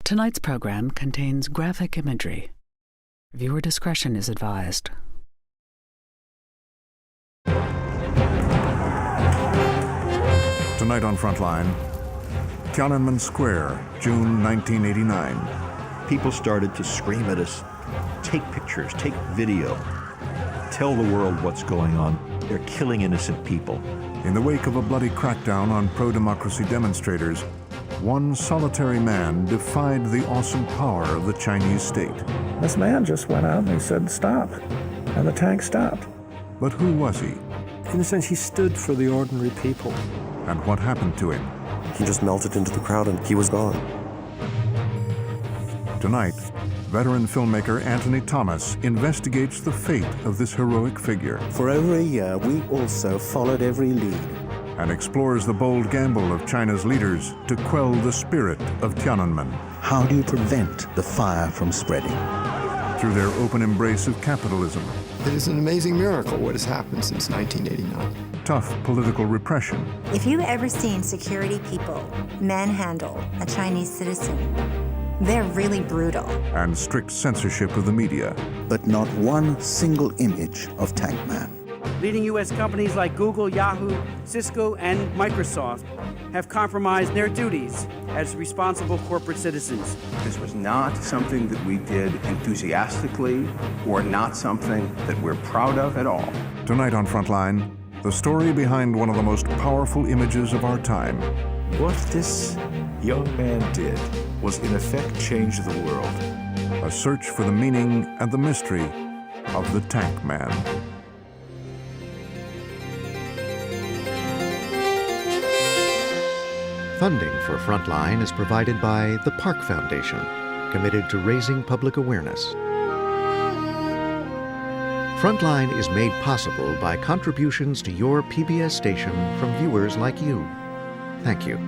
Tonight's program contains graphic imagery. Viewer discretion is advised. Tonight on Frontline, Tiananmen Square, June 1989. People started to scream at us, take pictures, take video, tell the world what's going on. They're killing innocent people. In the wake of a bloody crackdown on pro-democracy demonstrators, one solitary man defied the awesome power of the Chinese state. This man just went out and he said, "Stop," and the tank stopped. But who was he? In a sense, he stood for the ordinary people. And what happened to him? He just melted into the crowd and he was gone. Tonight, veteran filmmaker Anthony Thomas investigates the fate of this heroic figure For over a year, we also followed every lead. and explores the bold gamble of China's leaders to quell the spirit of Tiananmen How do you prevent the fire from spreading? through their open embrace of capitalism, It is an amazing miracle what has happened since 1989. tough political repression, If you've ever seen security people manhandle a Chinese citizen, they're really brutal. and strict censorship of the media. But not one single image of Tank Man. Leading U.S. companies like Google, Yahoo, Cisco, and Microsoft have compromised their duties as responsible corporate citizens. This was not something that we did enthusiastically or not something that we're proud of at all. Tonight on Frontline, the story behind one of the most powerful images of our time. What this young man did was in effect change the world. A search for the meaning and the mystery of the Tank Man. Funding for Frontline is provided by the Park Foundation, committed to raising public awareness. Frontline is made possible by contributions to your PBS station from viewers like you. Thank you.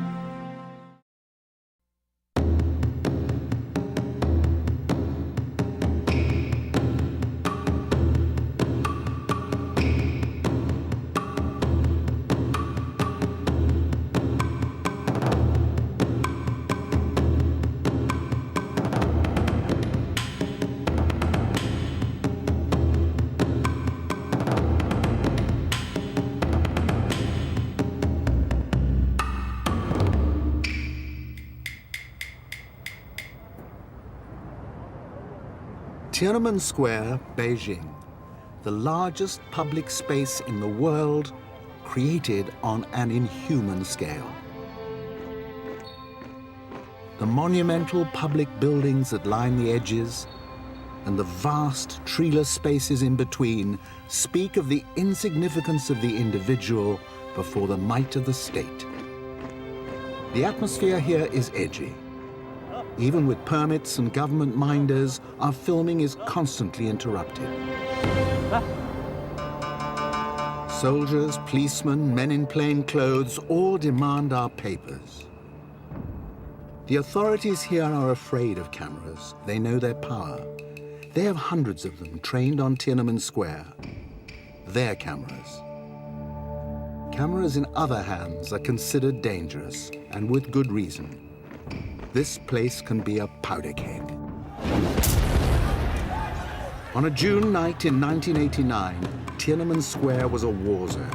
Tiananmen Square, Beijing, the largest public space in the world, created on an inhuman scale. The monumental public buildings that line the edges and the vast treeless spaces in between speak of the insignificance of the individual before the might of the state. The atmosphere here is edgy. Even with permits and government minders, our filming is constantly interrupted. Soldiers, policemen, men in plain clothes all demand our papers. The authorities here are afraid of cameras. They know their power. They have hundreds of them trained on Tiananmen Square. Their cameras. Cameras in other hands are considered dangerous, and with good reason. This place can be a powder keg. On a June night in 1989, Tiananmen Square was a war zone.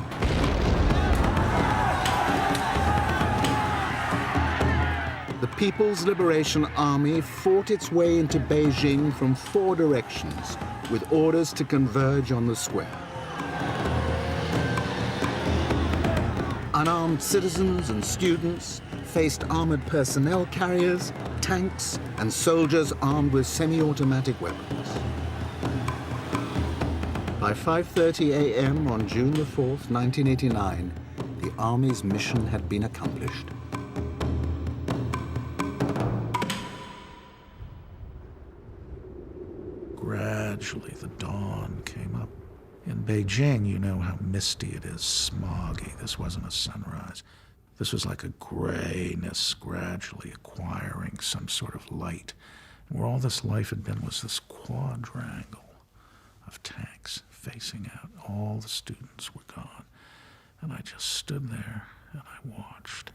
The People's Liberation Army fought its way into Beijing from 4 directions, with orders to converge on the square. Unarmed citizens and students faced armored personnel carriers, tanks, and soldiers armed with semi-automatic weapons. By 5:30 a.m. on June the 4th, 1989, the Army's mission had been accomplished. Gradually, the dawn came up. In Beijing, you know how misty it is, smoggy. This wasn't a sunrise. This was like a grayness gradually acquiring some sort of light. And where all this life had been was this quadrangle of tanks facing out. All the students were gone. And I just stood there and I watched.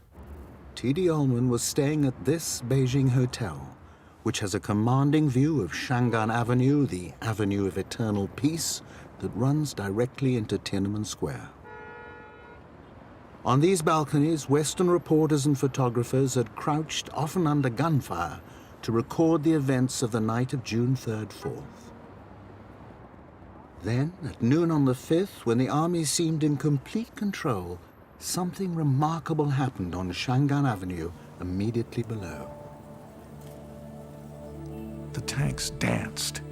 T.D. Ullman was staying at this Beijing hotel which has a commanding view of Shangan Avenue, the Avenue of Eternal Peace, that runs directly into Tiananmen Square. On these balconies, Western reporters and photographers had crouched, often under gunfire, to record the events of the night of June 3rd, 4th. Then, at noon on the 5th, when the army seemed in complete control, something remarkable happened on Shangan Avenue, immediately below. The tanks danced.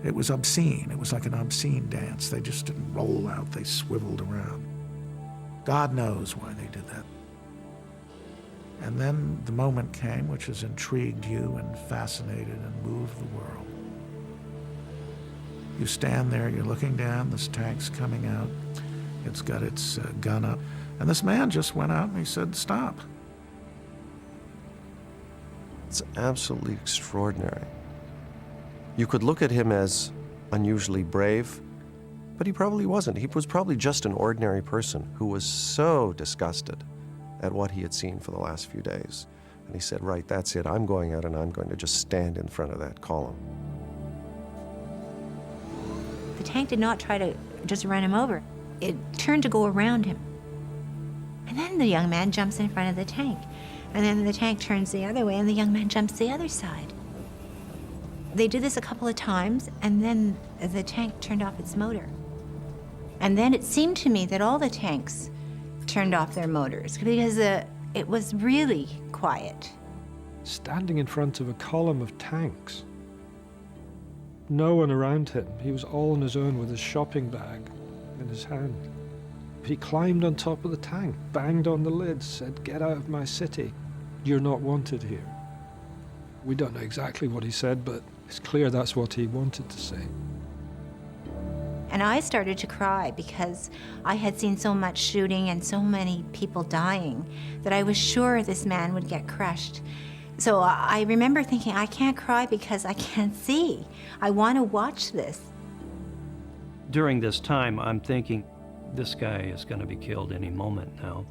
It was obscene. It was like an obscene dance. They just didn't roll out, they swiveled around. God knows why they did that. And then the moment came which has intrigued you and fascinated and moved the world. You stand there, you're looking down, this tank's coming out, it's got its gun up, and this man just went out and he said, "Stop." It's absolutely extraordinary. You could look at him as unusually brave, but he probably wasn't. He was probably just an ordinary person who was so disgusted at what he had seen for the last few days. And he said, right, that's it. I'm going out and I'm going to just stand in front of that column. The tank did not try to just run him over. It turned to go around him. And then the young man jumps in front of the tank. And then the tank turns the other way and the young man jumps the other side. They did this a couple of times, and then the tank turned off its motor. And then it seemed to me that all the tanks turned off their motors because it was really quiet. Standing in front of a column of tanks. No one around him. He was all on his own with his shopping bag in his hand. He climbed on top of the tank, banged on the lid, said, "Get out of my city. You're not wanted here." We don't know exactly what he said, but it's clear that's what he wanted to say. And I started to cry because I had seen so much shooting and so many people dying that I was sure this man would get crushed. So I remember thinking, I can't cry because I can't see. I want to watch this. During this time, I'm thinking, this guy is going to be killed any moment now.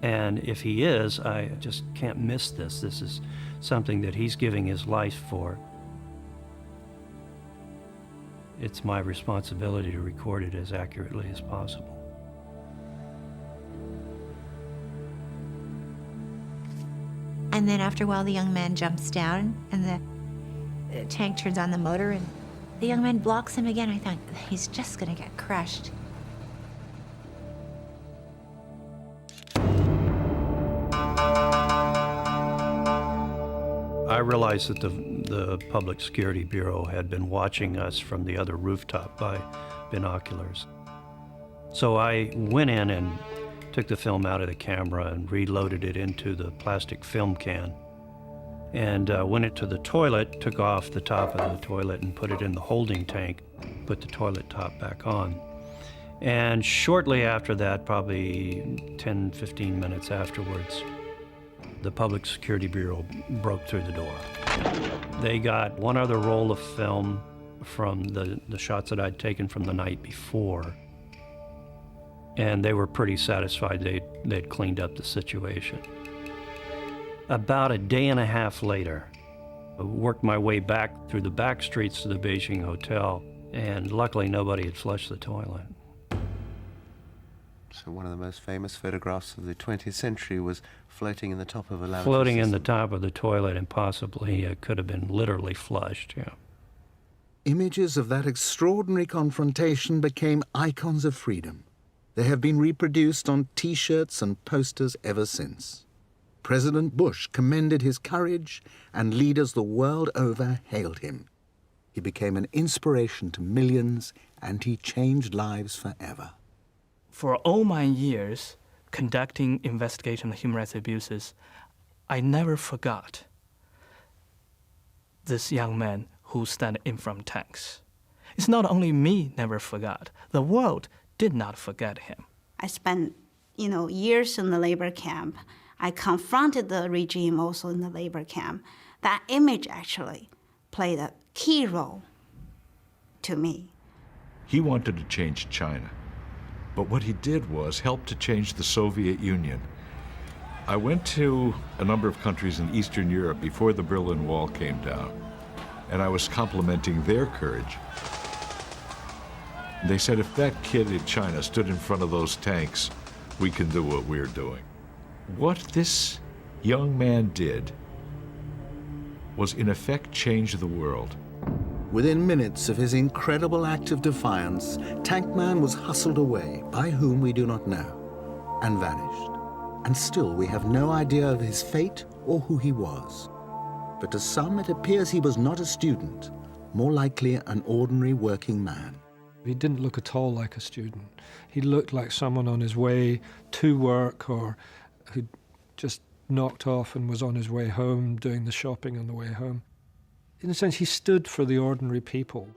And if he is, I just can't miss this. This is something that he's giving his life for. It's my responsibility to record it as accurately as possible. And then after a while, the young man jumps down and the tank turns on the motor and the young man blocks him again. I thought, he's just going to get crushed. I realized that the Public Security Bureau had been watching us from the other rooftop by binoculars. So I went in and took the film out of the camera and reloaded it into the plastic film can. And went into the toilet, took off the top of the toilet and put it in the holding tank, put the toilet top back on. And shortly after that, probably 10, 15 minutes afterwards, the Public Security Bureau broke through the door. They got one other roll of film from the shots that I'd taken from the night before, and they were pretty satisfied they'd cleaned up the situation. About a day and a half later, I worked my way back through the back streets to the Beijing hotel, and luckily nobody had flushed the toilet. So one of the most famous photographs of the 20th century was floating in the top of a lavatory Floating system. in the top of the toilet, and possibly could have been literally flushed, yeah. Images of that extraordinary confrontation became icons of freedom. They have been reproduced on T-shirts and posters ever since. President Bush commended his courage, and leaders the world over hailed him. He became an inspiration to millions, and he changed lives forever. For all my years conducting investigation of human rights abuses, I never forgot this young man who stand in front of tanks. It's not only me never forgot, the world did not forget him. I spent, years in the labor camp. I confronted the regime also in the labor camp. That image actually played a key role to me. He wanted to change China, but what he did was help to change the Soviet Union. I went to a number of countries in Eastern Europe before the Berlin Wall came down, and I was complimenting their courage. They said, if that kid in China stood in front of those tanks, we can do what we're doing. What this young man did was in effect change the world. Within minutes of his incredible act of defiance, Tankman was hustled away, by whom we do not know, and vanished. And still we have no idea of his fate or who he was. But to some it appears he was not a student, more likely an ordinary working man. He didn't look at all like a student. He looked like someone on his way to work or who'd just knocked off and was on his way home, doing the shopping on the way home. In a sense, he stood for the ordinary people.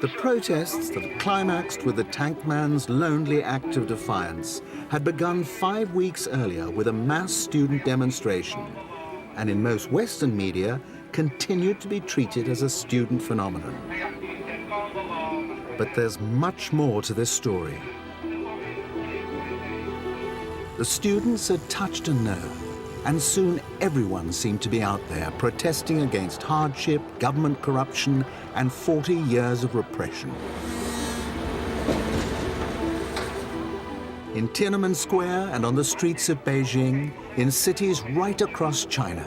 The protests that climaxed with the Tankman's lonely act of defiance had begun 5 weeks earlier with a mass student demonstration, and in most Western media continued to be treated as a student phenomenon. But there's much more to this story. The students had touched a nerve, and soon everyone seemed to be out there protesting against hardship, government corruption, and 40 years of repression. In Tiananmen Square and on the streets of Beijing, in cities right across China,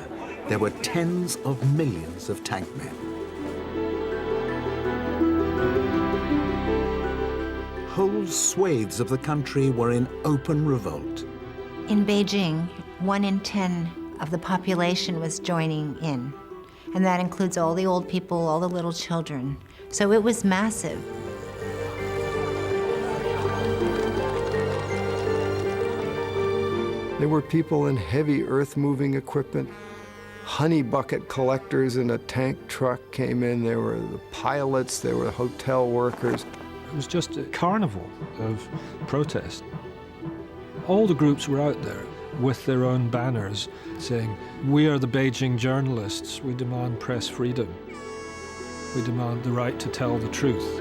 there were tens of millions of tankmen. Whole swathes of the country were in open revolt. In Beijing, 1 in 10 of the population was joining in. And that includes all the old people, all the little children. So it was massive. There were people in heavy earth-moving equipment. Honey bucket collectors in a tank truck came in. There were the pilots, there were hotel workers. It was just a carnival of protest. All the groups were out there with their own banners saying, "We are the Beijing journalists. We demand press freedom. We demand the right to tell the truth."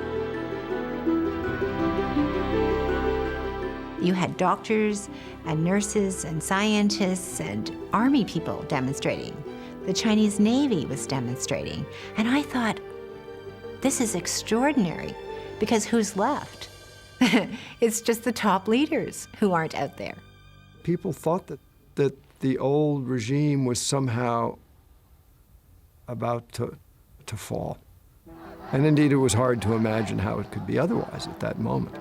You had doctors and nurses and scientists and army people demonstrating. The Chinese Navy was demonstrating. And I thought, this is extraordinary, because who's left? It's just the top leaders who aren't out there. People thought that the old regime was somehow about to fall. And indeed, it was hard to imagine how it could be otherwise at that moment.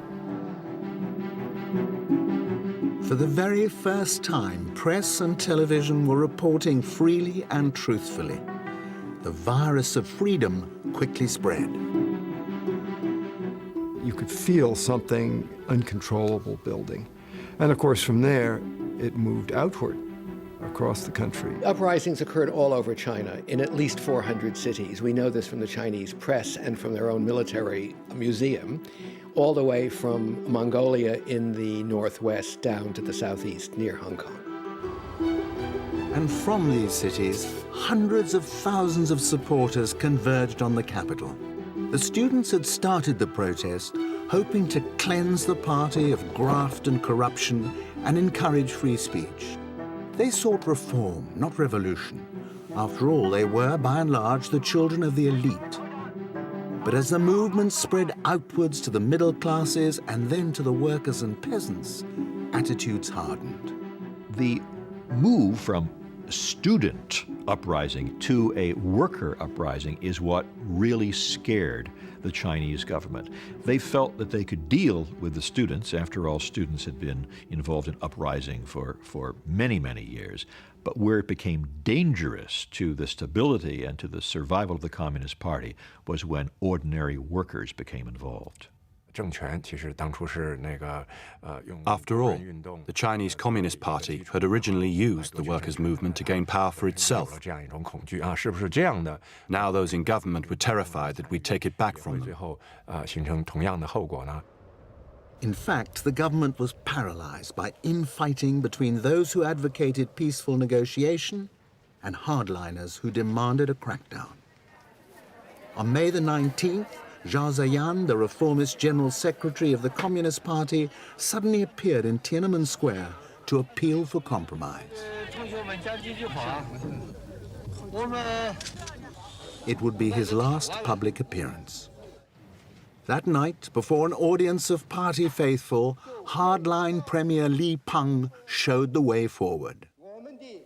For the very first time, press and television were reporting freely and truthfully. The virus of freedom quickly spread. You could feel something uncontrollable building. And of course, from there, it moved outward across the country. Uprisings occurred all over China, in at least 400 cities. We know this from the Chinese press and from their own military museum, all the way from Mongolia in the northwest down to the southeast near Hong Kong. And from these cities, hundreds of thousands of supporters converged on the capital. The students had started the protest hoping to cleanse the party of graft and corruption and encourage free speech. They sought reform, not revolution. After all, they were, by and large, the children of the elite. But as the movement spread outwards to the middle classes and then to the workers and peasants, attitudes hardened. The move from student uprising to a worker uprising is what really scared the Chinese government. They felt that they could deal with the students. After all, students had been involved in uprising for many, many years. But where it became dangerous to the stability and to the survival of the Communist Party was when ordinary workers became involved. After all, the Chinese Communist Party had originally used the workers' movement to gain power for itself. Now those in government were terrified that we'd take it back from them. In fact, the government was paralyzed by infighting between those who advocated peaceful negotiation and hardliners who demanded a crackdown. On May the 19th, Zhao Ziyan, the reformist general secretary of the Communist Party, suddenly appeared in Tiananmen Square to appeal for compromise. It would be his last public appearance. That night, before an audience of party faithful, hardline Premier Li Peng showed the way forward.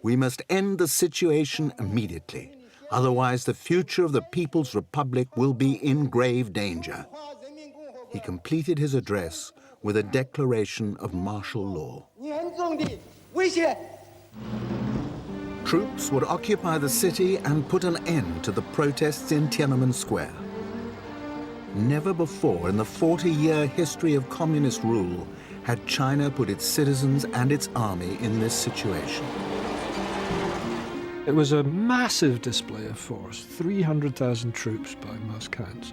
We must end the situation immediately. Otherwise, the future of the People's Republic will be in grave danger. He completed his address with a declaration of martial law. Troops would occupy the city and put an end to the protests in Tiananmen Square. Never before in the 40-year history of communist rule had China put its citizens and its army in this situation. It was a massive display of force, 300,000 troops by most counts,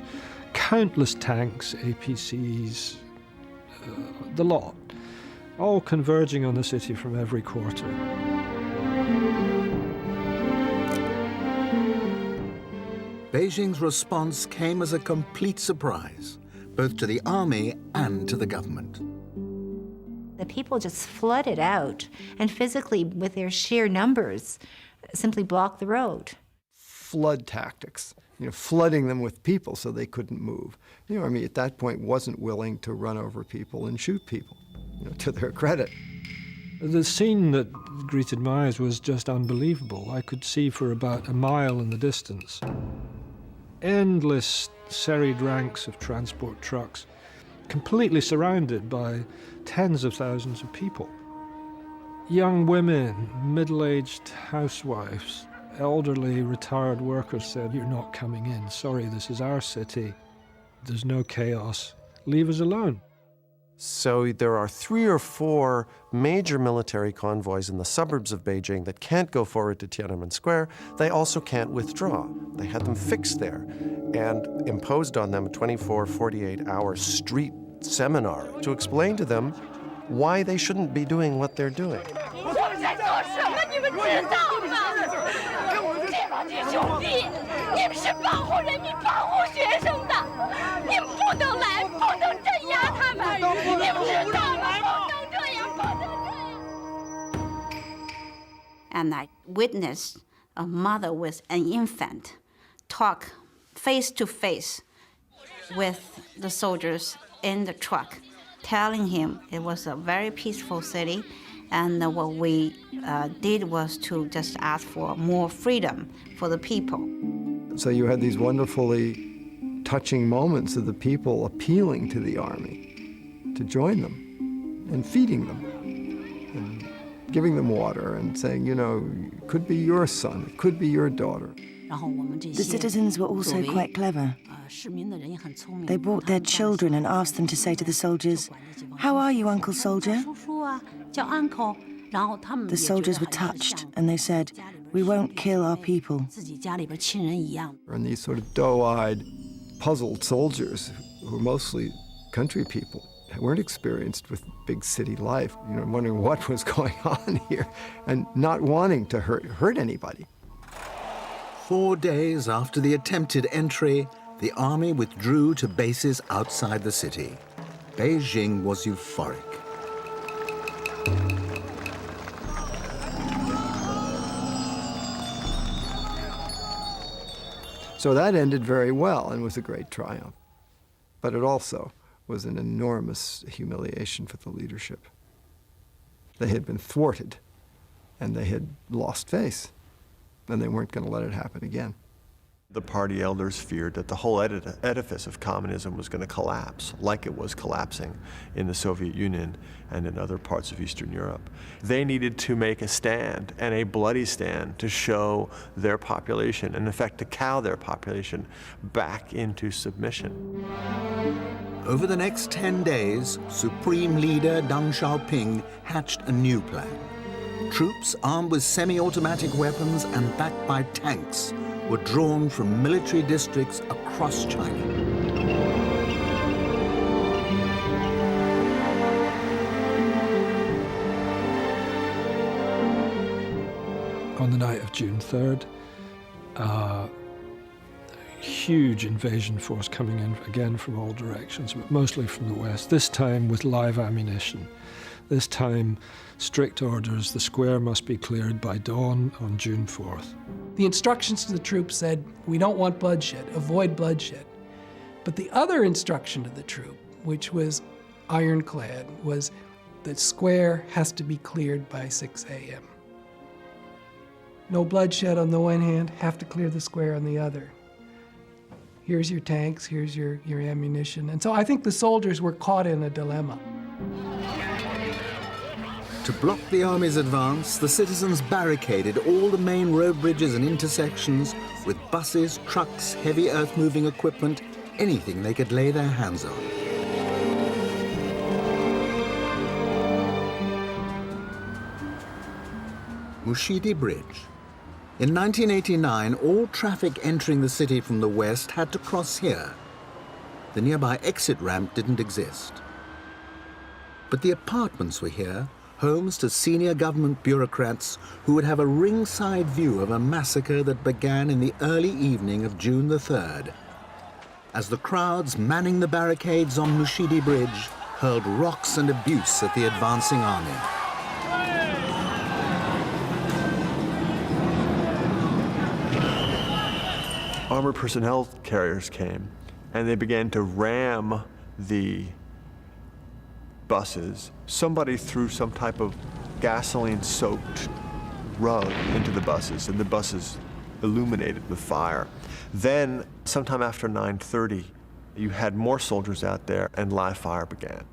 countless tanks, APCs, the lot, all converging on the city from every quarter. Beijing's response came as a complete surprise, both to the army and to the government. The people just flooded out, and physically, with their sheer numbers, simply blocked the road. Flood tactics, flooding them with people so they couldn't move. The army at that point wasn't willing to run over people and shoot people, to their credit. The scene that greeted my eyes was just unbelievable. I could see for about a mile in the distance endless serried ranks of transport trucks, completely surrounded by tens of thousands of people. Young women, middle-aged housewives, elderly retired workers said, "You're not coming in. Sorry, this is our city. There's no chaos. Leave us alone." So there are 3 or 4 major military convoys in the suburbs of Beijing that can't go forward to Tiananmen Square. They also can't withdraw. They had them fixed there and imposed on them a 24, 48-hour street seminar to explain to them why they shouldn't be doing what they're doing. And I witnessed a mother with an infant talk face to face with the soldiers in the truck, telling him it was a very peaceful city, and what we did was to just ask for more freedom for the people. So you had these wonderfully touching moments of the people appealing to the army to join them and feeding them and giving them water and saying, it could be your son, it could be your daughter. The citizens were also quite clever. They brought their children and asked them to say to the soldiers, "How are you, Uncle Soldier?" The soldiers were touched and they said, "We won't kill our people." And these sort of doe-eyed, puzzled soldiers who were mostly country people, weren't experienced with big city life, wondering what was going on here and not wanting to hurt anybody. 4 days after the attempted entry, the army withdrew to bases outside the city. Beijing was euphoric. So that ended very well and was a great triumph. But it also was an enormous humiliation for the leadership. They had been thwarted, and they had lost face, and they weren't going to let it happen again. The party elders feared that the whole edifice of communism was going to collapse, like it was collapsing in the Soviet Union and in other parts of Eastern Europe. They needed to make a stand, and a bloody stand, to show their population, and in fact to cow their population back into submission. Over the next 10 days, Supreme Leader Deng Xiaoping hatched a new plan. Troops armed with semi-automatic weapons and backed by tanks were drawn from military districts across China. On the night of June 3rd, huge invasion force coming in again from all directions, but mostly from the west, this time with live ammunition. This time, strict orders, the square must be cleared by dawn on June 4th. The instructions to the troops said, we don't want bloodshed, avoid bloodshed. But the other instruction to the troop, which was ironclad, was the square has to be cleared by 6 a.m. No bloodshed on the one hand, have to clear the square on the other. Here's your tanks, here's your ammunition. And so I think the soldiers were caught in a dilemma. To block the army's advance, the citizens barricaded all the main road bridges and intersections with buses, trucks, heavy earth-moving equipment, anything they could lay their hands on. Mushidi Bridge. In 1989, all traffic entering the city from the west had to cross here. The nearby exit ramp didn't exist. But the apartments were here, homes to senior government bureaucrats who would have a ringside view of a massacre that began in the early evening of June the 3rd, as the crowds manning the barricades on Mushidi Bridge hurled rocks and abuse at the advancing army. Armored personnel carriers came, and they began to ram the buses. Somebody threw some type of gasoline-soaked rug into the buses, and the buses illuminated with fire. Then, sometime after 9:30, you had more soldiers out there, and live fire began.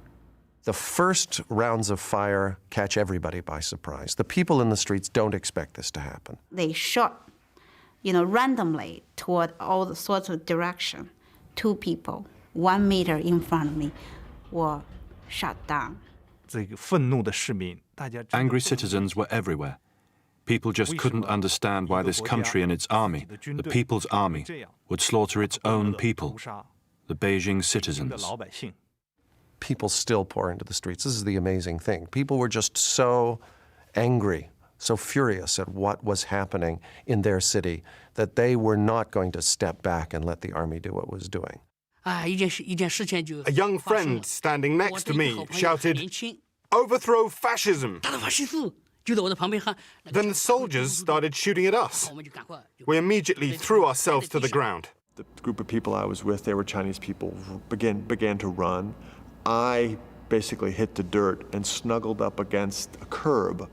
The first rounds of fire catch everybody by surprise. The people in the streets don't expect this to happen. They shot, randomly toward all the sorts of direction. 2 people, 1 meter in front of me, were shot down. Angry citizens were everywhere. People just couldn't understand why this country and its army, the People's Army, would slaughter its own people, the Beijing citizens. People still pour into the streets. This is the amazing thing. People were just so angry, so furious at what was happening in their city that they were not going to step back and let the army do what it was doing. A young friend standing next to me shouted, "Overthrow fascism!" Then the soldiers started shooting at us. We immediately threw ourselves to the ground. The group of people I was with, they were Chinese people, began to run. I basically hit the dirt and snuggled up against a curb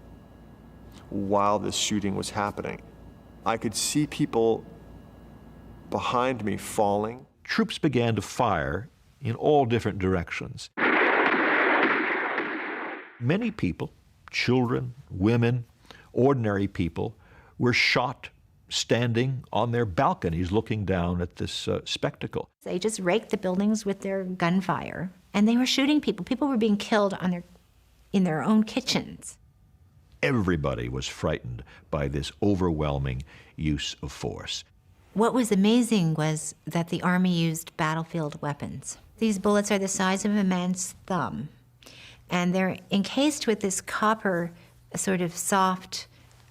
while this shooting was happening. I could see people behind me falling. Troops began to fire in all different directions. Many people, children, women, ordinary people, were shot standing on their balconies looking down at this spectacle. They just raked the buildings with their gunfire, and they were shooting people. People were being killed in their own kitchens. Everybody was frightened by this overwhelming use of force. What was amazing was that the army used battlefield weapons. These bullets are the size of a man's thumb, and they're encased with this copper, sort of soft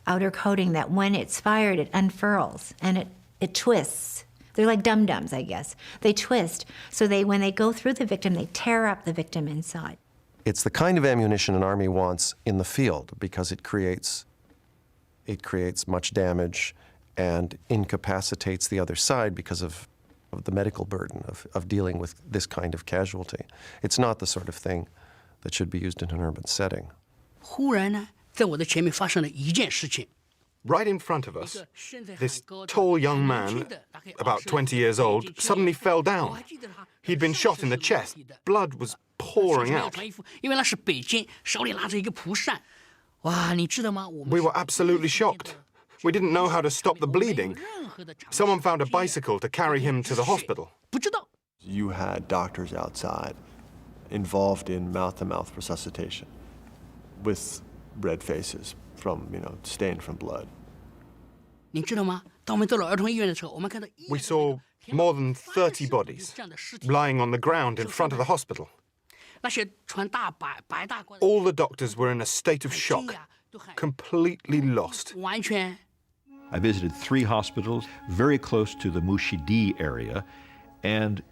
outer coating that when it's fired, it unfurls and it twists. They're like dum-dums, I guess. They twist, so when they go through the victim, they tear up the victim inside. It's the kind of ammunition an army wants in the field because it creates much damage and incapacitates the other side because of the medical burden of dealing with this kind of casualty. It's not the sort of thing that should be used in an urban setting. Right in front of us, this tall young man, about 20 years old, suddenly fell down. He'd been shot in the chest. Blood was pouring out. We were absolutely shocked. We didn't know how to stop the bleeding. Someone found a bicycle to carry him to the hospital. You had doctors outside involved in mouth-to-mouth resuscitation with red faces from, stained from blood. We saw more than 30 bodies lying on the ground in front of the hospital. All the doctors were in a state of shock, completely lost. I visited 3 hospitals very close to the Mushidi area, and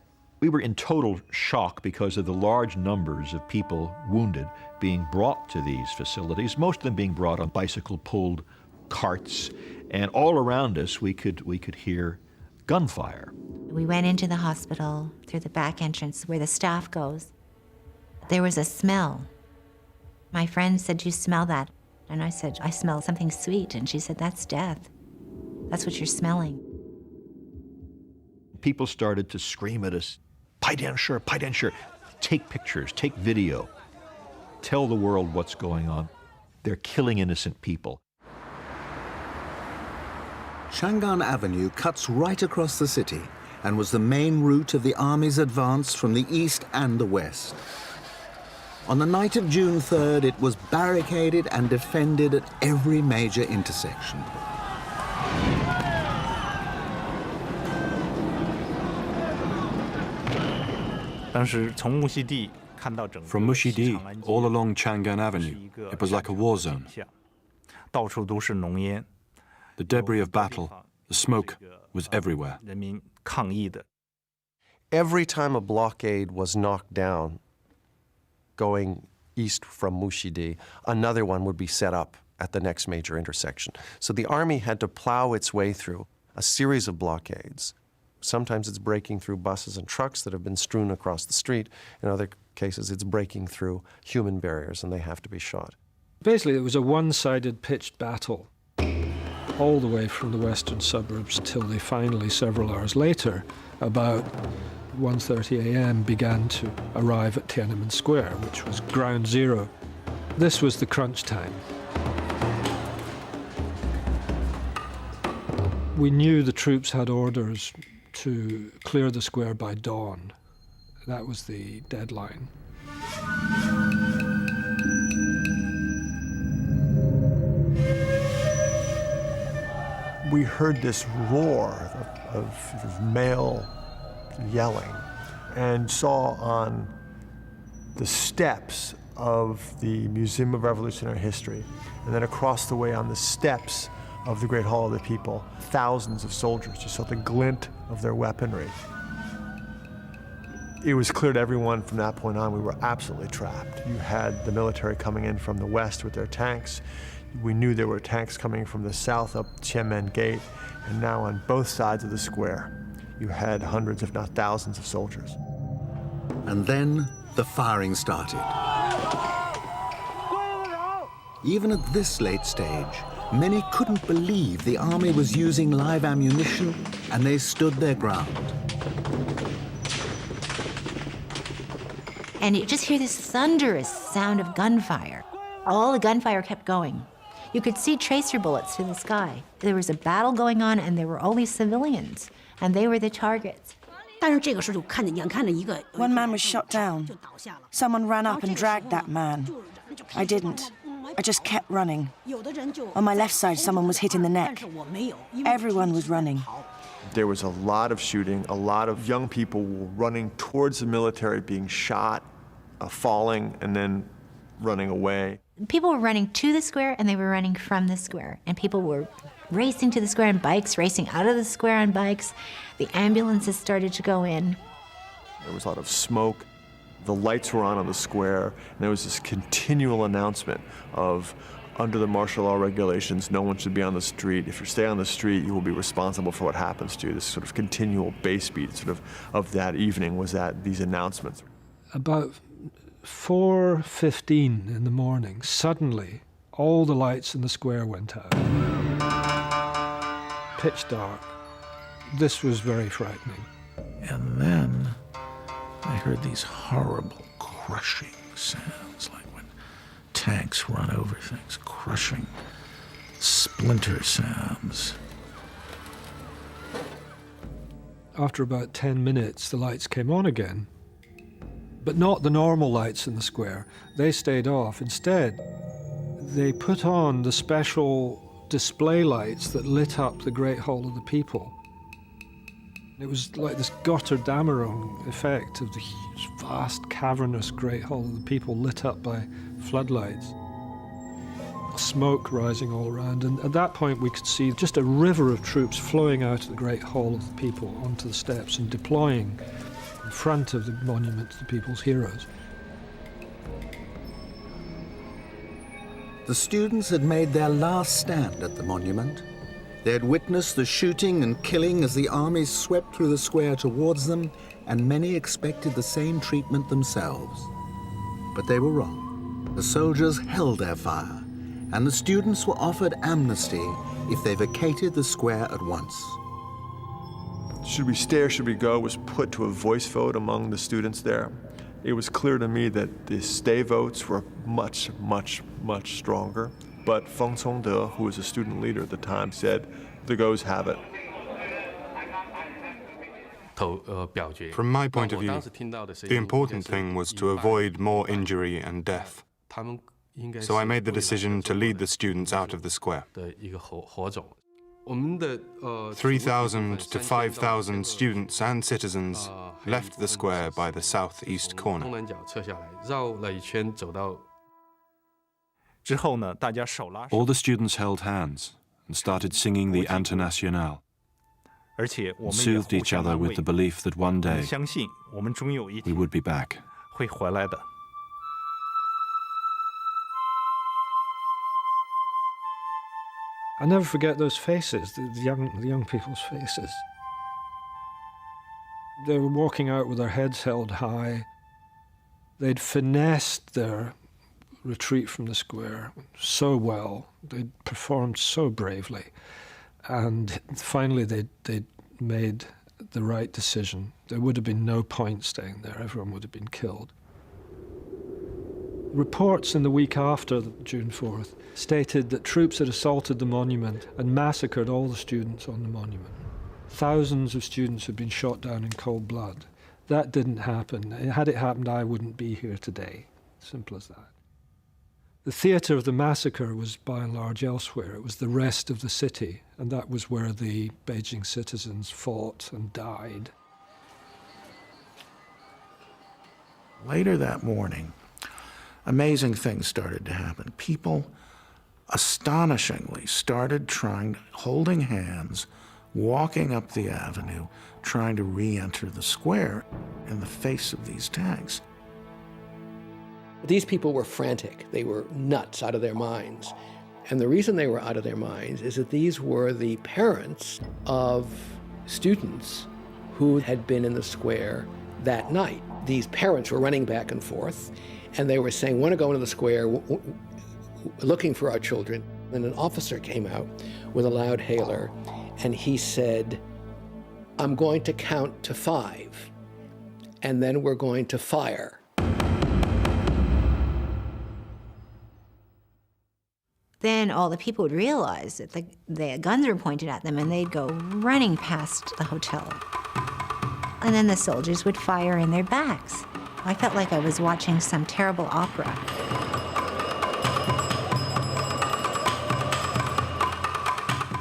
we were in total shock because of the large numbers of people wounded being brought to these facilities, most of them being brought on bicycle-pulled carts, and all around us we could hear gunfire. We went into the hospital through the back entrance where the staff goes. There was a smell. My friend said, "Do you smell that?" And I said, "I smell something sweet." And she said, "That's death. That's what you're smelling." People started to scream at us, "Pai dian shi, take pictures, take video, tell the world what's going on. They're killing innocent people." Shangan Avenue cuts right across the city and was the main route of the army's advance from the east and the west. On the night of June 3rd, it was barricaded and defended at every major intersection. From Mushidi, all along Chang'an Avenue, it was like a war zone. The debris of battle, the smoke was everywhere. Every time a blockade was knocked down, going east from Mushidi, another one would be set up at the next major intersection. So the army had to plow its way through a series of blockades. Sometimes it's breaking through buses and trucks that have been strewn across the street. In other cases, it's breaking through human barriers, and they have to be shot. Basically, it was a one-sided pitched battle all the way from the western suburbs till they finally, several hours later, about 1:30 a.m., began to arrive at Tiananmen Square, which was ground zero. This was the crunch time. We knew the troops had orders to clear the square by dawn. That was the deadline. We heard this roar of male yelling and saw on the steps of the Museum of Revolutionary History, and then across the way on the steps of the Great Hall of the People, thousands of soldiers. You saw the glint of their weaponry. It was clear to everyone from that point on we were absolutely trapped. You had the military coming in from the west with their tanks. We knew there were tanks coming from the south up Tiananmen Gate, and now on both sides of the square, you had hundreds, if not thousands, of soldiers. And then the firing started. Even at this late stage, many couldn't believe the army was using live ammunition, and they stood their ground. And you just hear this thunderous sound of gunfire. All the gunfire kept going. You could see tracer bullets through the sky. There was a battle going on, and there were all these civilians, and they were the targets. One man was shot down. Someone ran up and dragged that man. I didn't. I just kept running. On my left side, someone was hit in the neck. Everyone was running. There was a lot of shooting. A lot of young people were running towards the military, being shot, falling, and then running away. People were running to the square, and they were running from the square. And people were racing to the square on bikes, racing out of the square on bikes. The ambulances started to go in. There was a lot of smoke. The lights were on the square, and there was this continual announcement of, under the martial law regulations, no one should be on the street. If you stay on the street, you will be responsible for what happens to you. This sort of continual bass beat of that evening was that these announcements. About 4:15 in the morning, suddenly all the lights in the square went out. Pitch dark. This was very frightening. And then I heard these horrible crushing sounds, like when tanks run over things, crushing splinter sounds. After about 10 minutes, the lights came on again, but not the normal lights in the square. They stayed off. Instead, they put on the special display lights that lit up the Great Hall of the People. It was like this Götterdämmerung effect of the vast, cavernous Great Hall of the People lit up by floodlights. smoke rising all around, and at that point we could see just a river of troops flowing out of the Great Hall of the People onto the steps and deploying in front of the monument to the people's heroes. The students had made their last stand at the monument. They had witnessed the shooting and killing as the armies swept through the square towards them, and many expected the same treatment themselves. But they were wrong. The soldiers held their fire, and the students were offered amnesty if they vacated the square at once. Should we stay or should we go was put to a voice vote among the students there. It was clear to me that the stay votes were much, much, much stronger. But Feng Congde, who was a student leader at the time, said, the goes have it. From my point of view, the important thing was to avoid more injury and death. So I made the decision to lead the students out of the square. 3,000 to 5,000 students and citizens left the square by the southeast corner. All the students held hands and started singing the Internationale, and soothed each other with the belief that one day we would be back. I'll never forget those faces, the young people's faces. They were walking out with their heads held high. They'd finessed their retreat from the square so well. They'd performed so bravely. And finally they'd made the right decision. There would have been no point staying there. Everyone would have been killed. Reports in the week after June 4th stated that troops had assaulted the monument and massacred all the students on the monument. Thousands of students had been shot down in cold blood. That didn't happen. Had it happened, I wouldn't be here today. Simple as that. The theatre of the massacre was by and large elsewhere. It was the rest of the city, and that was where the Beijing citizens fought and died. Later that morning, amazing things started to happen. People astonishingly started holding hands, walking up the avenue, trying to re-enter the square in the face of these tanks. These people were frantic. They were nuts, out of their minds. And the reason they were out of their minds is that these were the parents of students who had been in the square that night. These parents were running back and forth, and they were saying, want to go into the square looking for our children. And an officer came out with a loud hailer, and he said, I'm going to count to 5, and then we're going to fire. Then all the people would realize that the guns were pointed at them, and they'd go running past the hotel. And then the soldiers would fire in their backs. I felt like I was watching some terrible opera.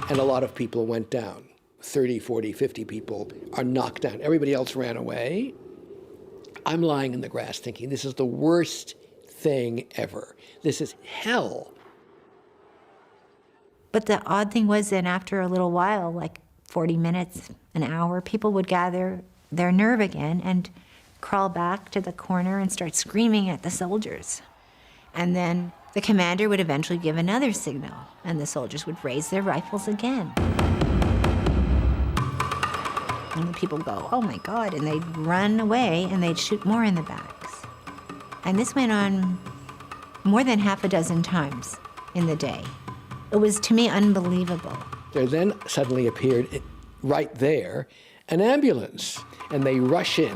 And a lot of people went down. 30, 40, 50 people are knocked down. Everybody else ran away. I'm lying in the grass thinking, this is the worst thing ever. This is hell. But the odd thing was then after a little while, like 40 minutes, an hour, people would gather their nerve again and crawl back to the corner and start screaming at the soldiers. And then the commander would eventually give another signal, and the soldiers would raise their rifles again. And the people go, oh my God, and they'd run away and they'd shoot more in the backs. And this went on more than half a dozen times in the day. It was, to me, unbelievable. There then suddenly appeared right there an ambulance, and they rush in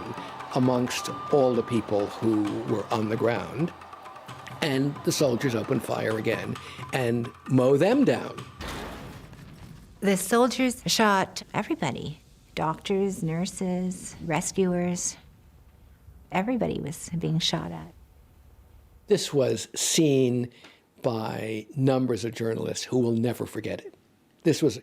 amongst all the people who were on the ground, and the soldiers open fire again and mow them down. The soldiers shot everybody, doctors, nurses, rescuers. Everybody was being shot at. This was seen by numbers of journalists who will never forget it. This was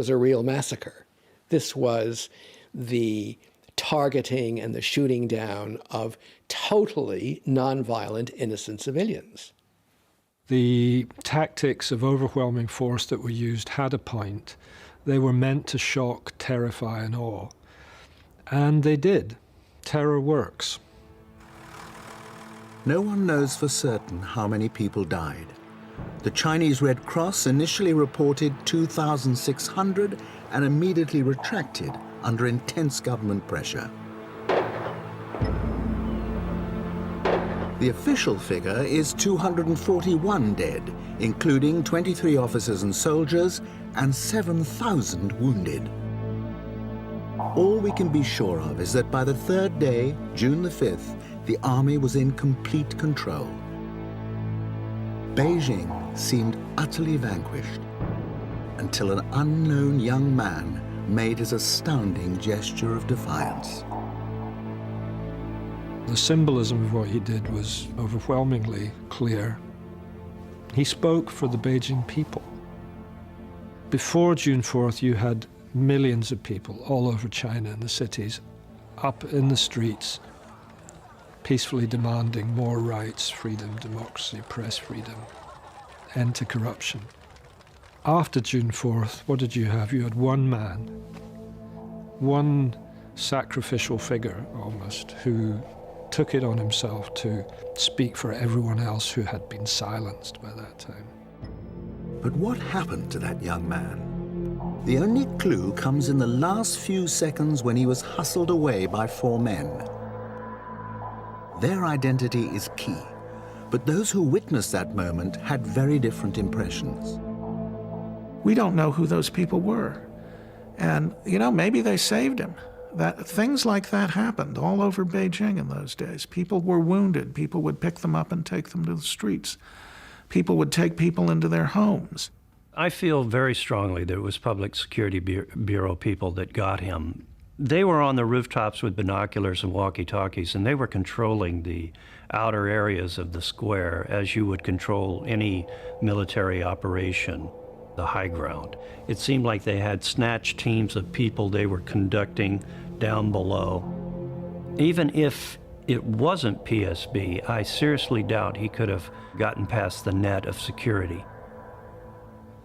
a real massacre. This was the targeting and the shooting down of totally nonviolent, innocent civilians. The tactics of overwhelming force that were used had a point. They were meant to shock, terrify, and awe. And they did. Terror works. No one knows for certain how many people died. The Chinese Red Cross initially reported 2,600 and immediately retracted under intense government pressure. The official figure is 241 dead, including 23 officers and soldiers and 7,000 wounded. All we can be sure of is that by the third day, June the 5th, the army was in complete control. Beijing seemed utterly vanquished until an unknown young man made his astounding gesture of defiance. The symbolism of what he did was overwhelmingly clear. He spoke for the Beijing people. Before June 4th, you had millions of people all over China in the cities, up in the streets, peacefully demanding more rights, freedom, democracy, press freedom, end to corruption. After June 4th, what did you have? You had one man, one sacrificial figure almost, who took it on himself to speak for everyone else who had been silenced by that time. But what happened to that young man? The only clue comes in the last few seconds when he was hustled away by 4 men. Their identity is key, but those who witnessed that moment had very different impressions. We don't know who those people were. And, you know, maybe they saved him. Things like that happened all over Beijing in those days. People were wounded. People would pick them up and take them to the streets. People would take people into their homes. I feel very strongly that it was Public Security Bureau people that got him. They were on the rooftops with binoculars and walkie-talkies, and they were controlling the outer areas of the square as you would control any military operation, the high ground. It seemed like they had snatched teams of people they were conducting down below. Even if it wasn't PSB, I seriously doubt he could have gotten past the net of security.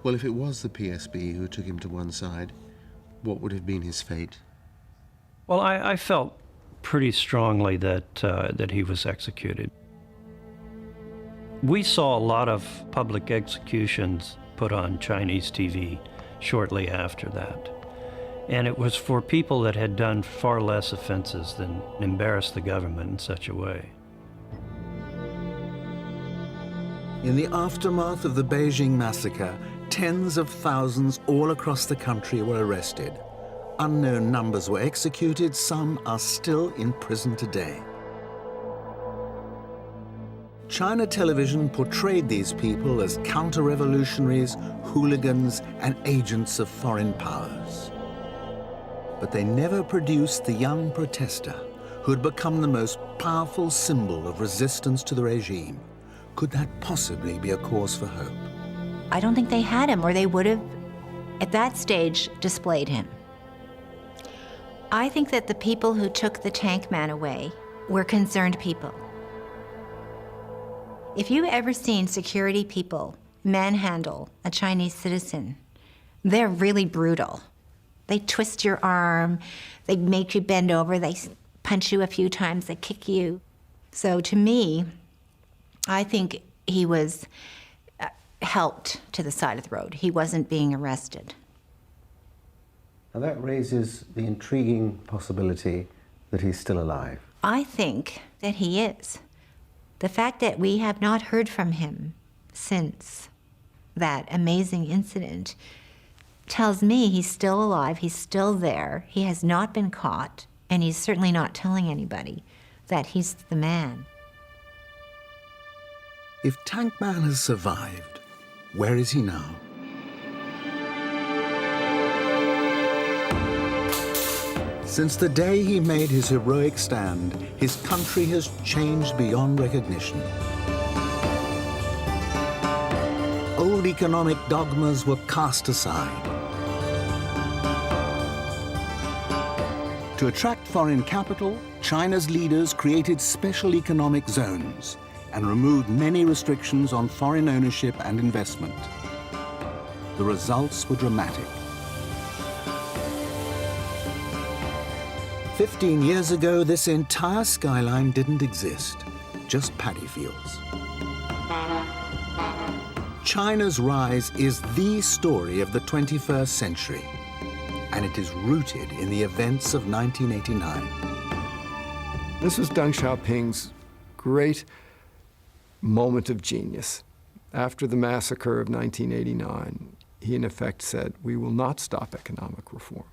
Well, if it was the PSB who took him to one side, what would have been his fate? Well, I felt pretty strongly that he was executed. We saw a lot of public executions put on Chinese TV shortly after that. And it was for people that had done far less offenses than embarrass the government in such a way. In the aftermath of the Beijing massacre, tens of thousands all across the country were arrested. Unknown numbers were executed, some are still in prison today. China television portrayed these people as counter-revolutionaries, hooligans, and agents of foreign powers. But they never produced the young protester who had become the most powerful symbol of resistance to the regime. Could that possibly be a cause for hope? I don't think they had him, or they would have, at that stage, displayed him. I think that the people who took the tank man away were concerned people. If you've ever seen security people manhandle a Chinese citizen, they're really brutal. They twist your arm, they make you bend over, they punch you a few times, they kick you. So to me, I think he was helped to the side of the road. He wasn't being arrested. Now that raises the intriguing possibility that he's still alive. I think that he is. The fact that we have not heard from him since that amazing incident tells me he's still alive, he's still there, he has not been caught, and he's certainly not telling anybody that he's the man. If Tank Man has survived, where is he now? Since the day he made his heroic stand, his country has changed beyond recognition. Old economic dogmas were cast aside. To attract foreign capital, China's leaders created special economic zones. and removed many restrictions on foreign ownership and investment. The results were dramatic. 15 years ago, this entire skyline didn't exist, just paddy fields. China's rise is the story of the 21st century, and it is rooted in the events of 1989. This was Deng Xiaoping's great moment of genius. After the massacre of 1989, he in effect said, we will not stop economic reform.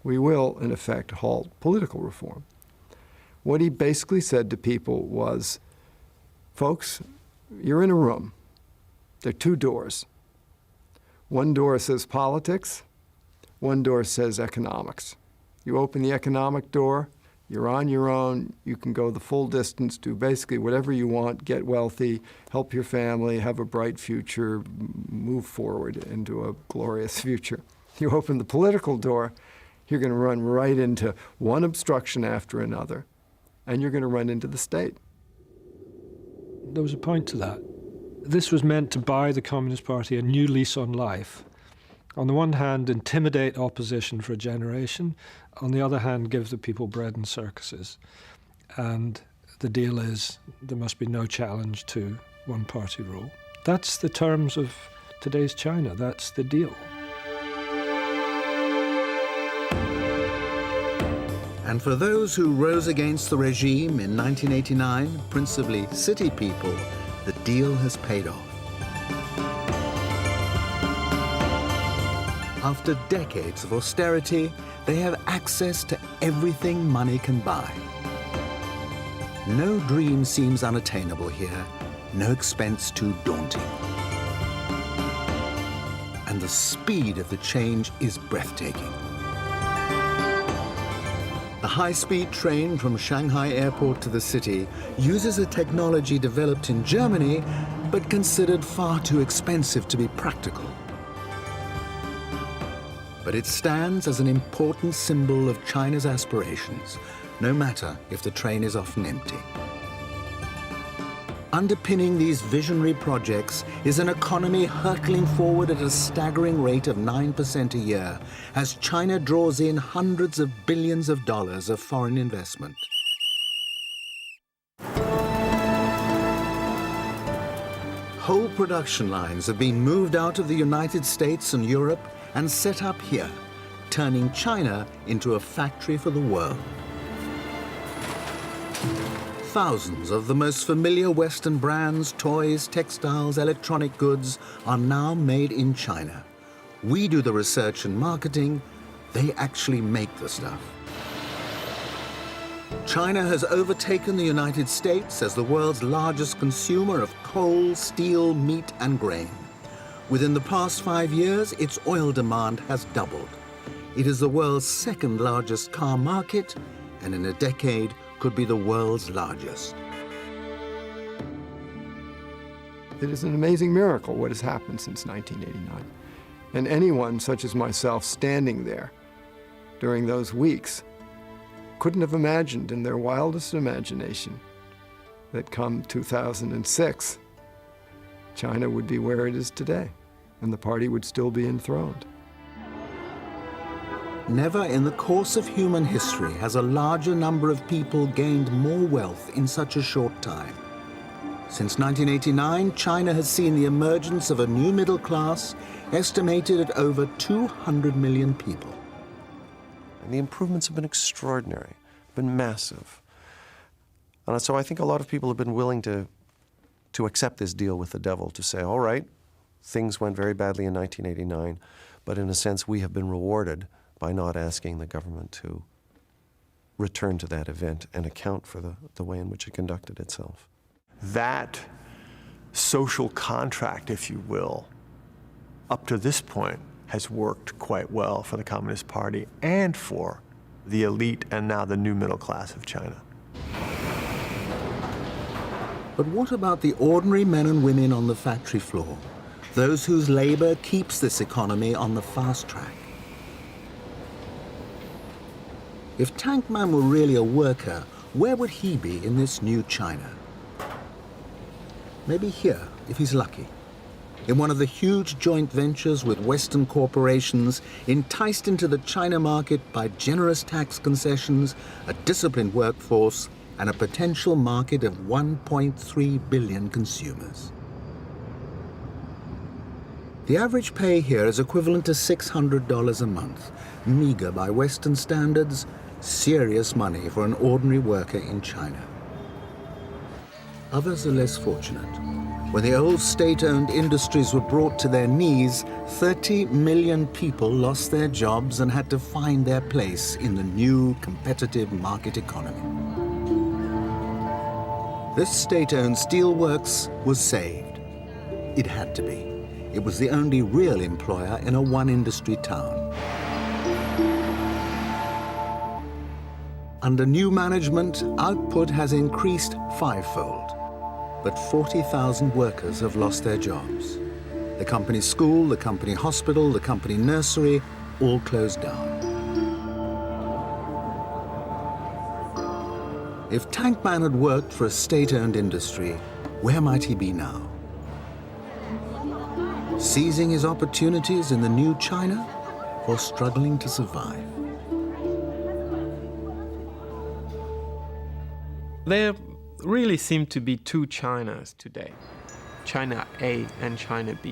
We will, in effect, halt political reform. What he basically said to people was, folks, you're in a room. There are two doors. One door says politics, one door says economics. You open the economic door, you're on your own, you can go the full distance, do basically whatever you want, get wealthy, help your family, have a bright future, move forward into a glorious future. You open the political door, you're going to run right into one obstruction after another, and you're going to run into the state. There was a point to that. This was meant to buy the Communist Party a new lease on life. On the one hand, intimidate opposition for a generation. On the other hand, give the people bread and circuses. And the deal is there must be no challenge to one-party rule. That's the terms of today's China. That's the deal. And for those who rose against the regime in 1989, principally city people, the deal has paid off. After decades of austerity, they have access to everything money can buy. No dream seems unattainable here, no expense too daunting. And the speed of the change is breathtaking. The high-speed train from Shanghai Airport to the city uses a technology developed in Germany, but considered far too expensive to be practical. But it stands as an important symbol of China's aspirations, no matter if the train is often empty. Underpinning these visionary projects is an economy hurtling forward at a staggering rate of 9% a year as China draws in hundreds of billions of dollars of foreign investment. Whole production lines have been moved out of the United States and Europe and set up here, turning China into a factory for the world. Thousands of the most familiar Western brands, toys, textiles, electronic goods are now made in China. We do the research and marketing, they actually make the stuff. China has overtaken the United States as the world's largest consumer of coal, steel, meat, and grain. Within the past 5 years, its oil demand has doubled. It is the world's second largest car market, and in a decade, could be the world's largest. It is an amazing miracle what has happened since 1989. And anyone such as myself standing there during those weeks couldn't have imagined in their wildest imagination that come 2006, China would be where it is today, and the party would still be enthroned. Never in the course of human history has a larger number of people gained more wealth in such a short time. Since 1989, China has seen the emergence of a new middle class estimated at over 200 million people. And the improvements have been extraordinary, been massive. And so I think a lot of people have been willing to accept this deal with the devil, to say, all right, things went very badly in 1989, but in a sense we have been rewarded by not asking the government to return to that event and account for the way in which it conducted itself. That social contract, if you will, up to this point has worked quite well for the Communist Party and for the elite and now the new middle class of China. But what about the ordinary men and women on the factory floor, those whose labor keeps this economy on the fast track? If Tank Man were really a worker, where would he be in this new China? Maybe here, if he's lucky. In one of the huge joint ventures with Western corporations, enticed into the China market by generous tax concessions, a disciplined workforce, and a potential market of 1.3 billion consumers. The average pay here is equivalent to $600 a month, meager by Western standards, serious money for an ordinary worker in China. Others are less fortunate. When the old state-owned industries were brought to their knees, 30 million people lost their jobs and had to find their place in the new competitive market economy. This state-owned steelworks was saved. It had to be. It was the only real employer in a one-industry town. Under new management, output has increased fivefold. But 40,000 workers have lost their jobs. The company school, the company hospital, the company nursery, all closed down. If Tankman had worked for a state-owned industry, where might he be now? Seizing his opportunities in the new China, or struggling to survive? There really seem to be two Chinas today, China A and China B.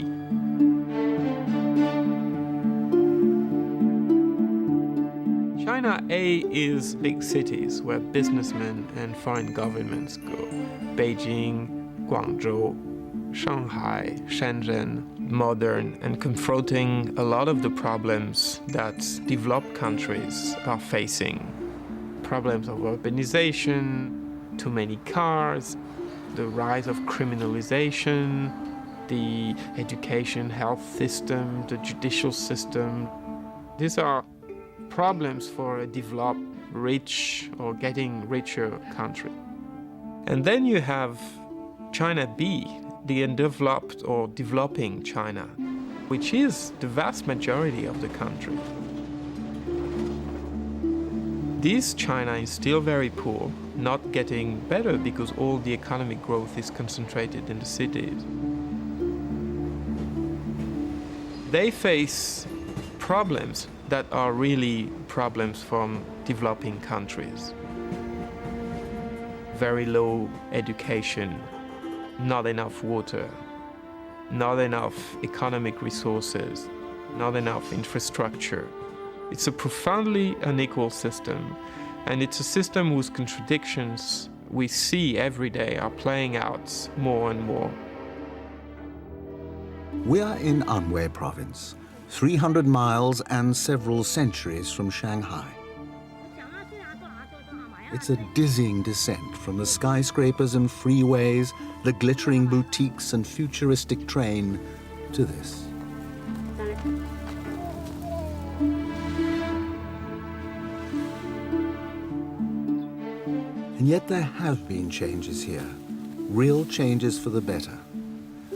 China A is big cities where businessmen and foreign governments go. Beijing, Guangzhou, Shanghai, Shenzhen, modern and confronting a lot of the problems that developed countries are facing. Problems of urbanization, too many cars, the rise of criminalization, the education, health system, the judicial system. These are problems for a developed, rich, or getting richer country. And then you have China B, the undeveloped or developing China, which is the vast majority of the country. This China is still very poor, not getting better because all the economic growth is concentrated in the cities. They face problems that are really problems from developing countries. Very low education, not enough water, not enough economic resources, not enough infrastructure. It's a profoundly unequal system, and it's a system whose contradictions we see every day are playing out more and more. We are in Anhui province, 300 miles and several centuries from Shanghai. It's a dizzying descent from the skyscrapers and freeways, the glittering boutiques and futuristic train to this. And yet there have been changes here, real changes for the better.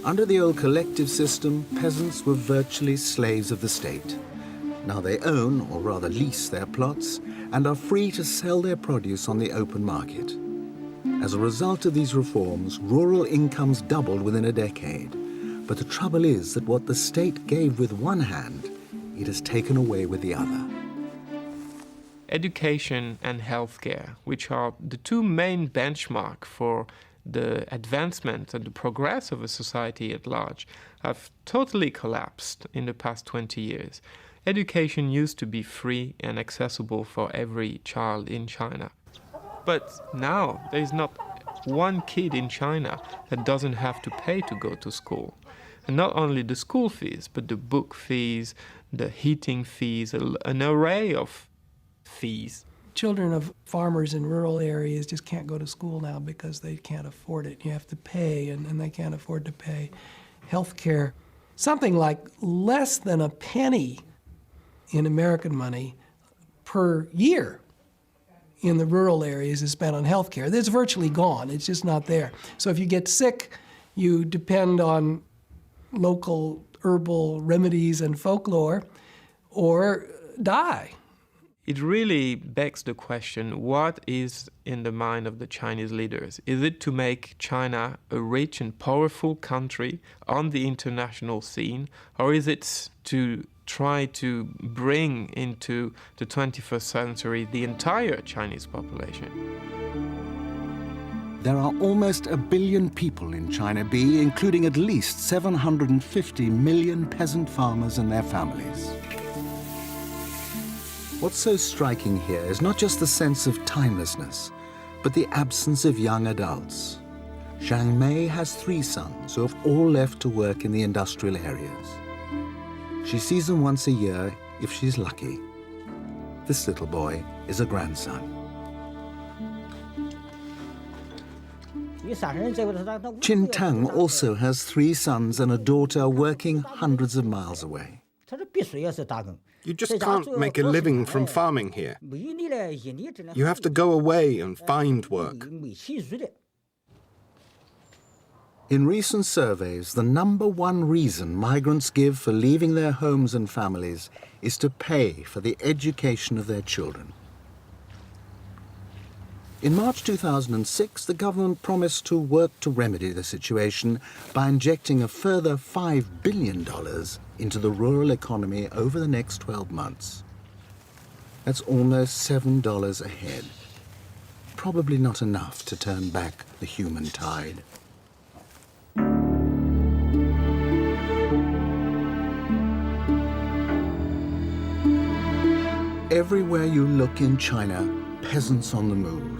Under the old collective system, peasants were virtually slaves of the state. Now they own, or rather lease, their plots and are free to sell their produce on the open market. As a result of these reforms, rural incomes doubled within a decade. But the trouble is that what the state gave with one hand, it has taken away with the other. Education and healthcare, which are the two main benchmarks for the advancement and the progress of a society at large, have totally collapsed in the past 20 years. Education used to be free and accessible for every child in China. But now there is not one kid in China that doesn't have to pay to go to school. And not only the school fees, but the book fees, the heating fees, an array of fees. Children of farmers in rural areas just can't go to school now because they can't afford it. You have to pay, and they can't afford to pay. Healthcare, something like less than a penny in American money per year in the rural areas is spent on healthcare. It's virtually gone. It's just not there. So if you get sick, you depend on local herbal remedies and folklore, or die. it really begs the question, what is in the mind of the Chinese leaders? Is it to make China a rich and powerful country on the international scene, or is it to try to bring into the 21st century the entire Chinese population? There are almost 1 billion people in China B, including at least 750 million peasant farmers and their families. What's so striking here is not just the sense of timelessness, but the absence of young adults. Zhang Mei has 3 sons who have all left to work in the industrial areas. She sees them once a year if she's lucky. This little boy is a grandson. Qin Tang also has 3 sons and a daughter working hundreds of miles away. You just can't make a living from farming here. You have to go away and find work. In recent surveys, the #1 reason migrants give for leaving their homes and families is to pay for the education of their children. In March 2006, the government promised to work to remedy the situation by injecting a further $5 billion into the rural economy over the next 12 months. That's almost $7 a head. Probably not enough to turn back the human tide. Everywhere you look in China, peasants on the move.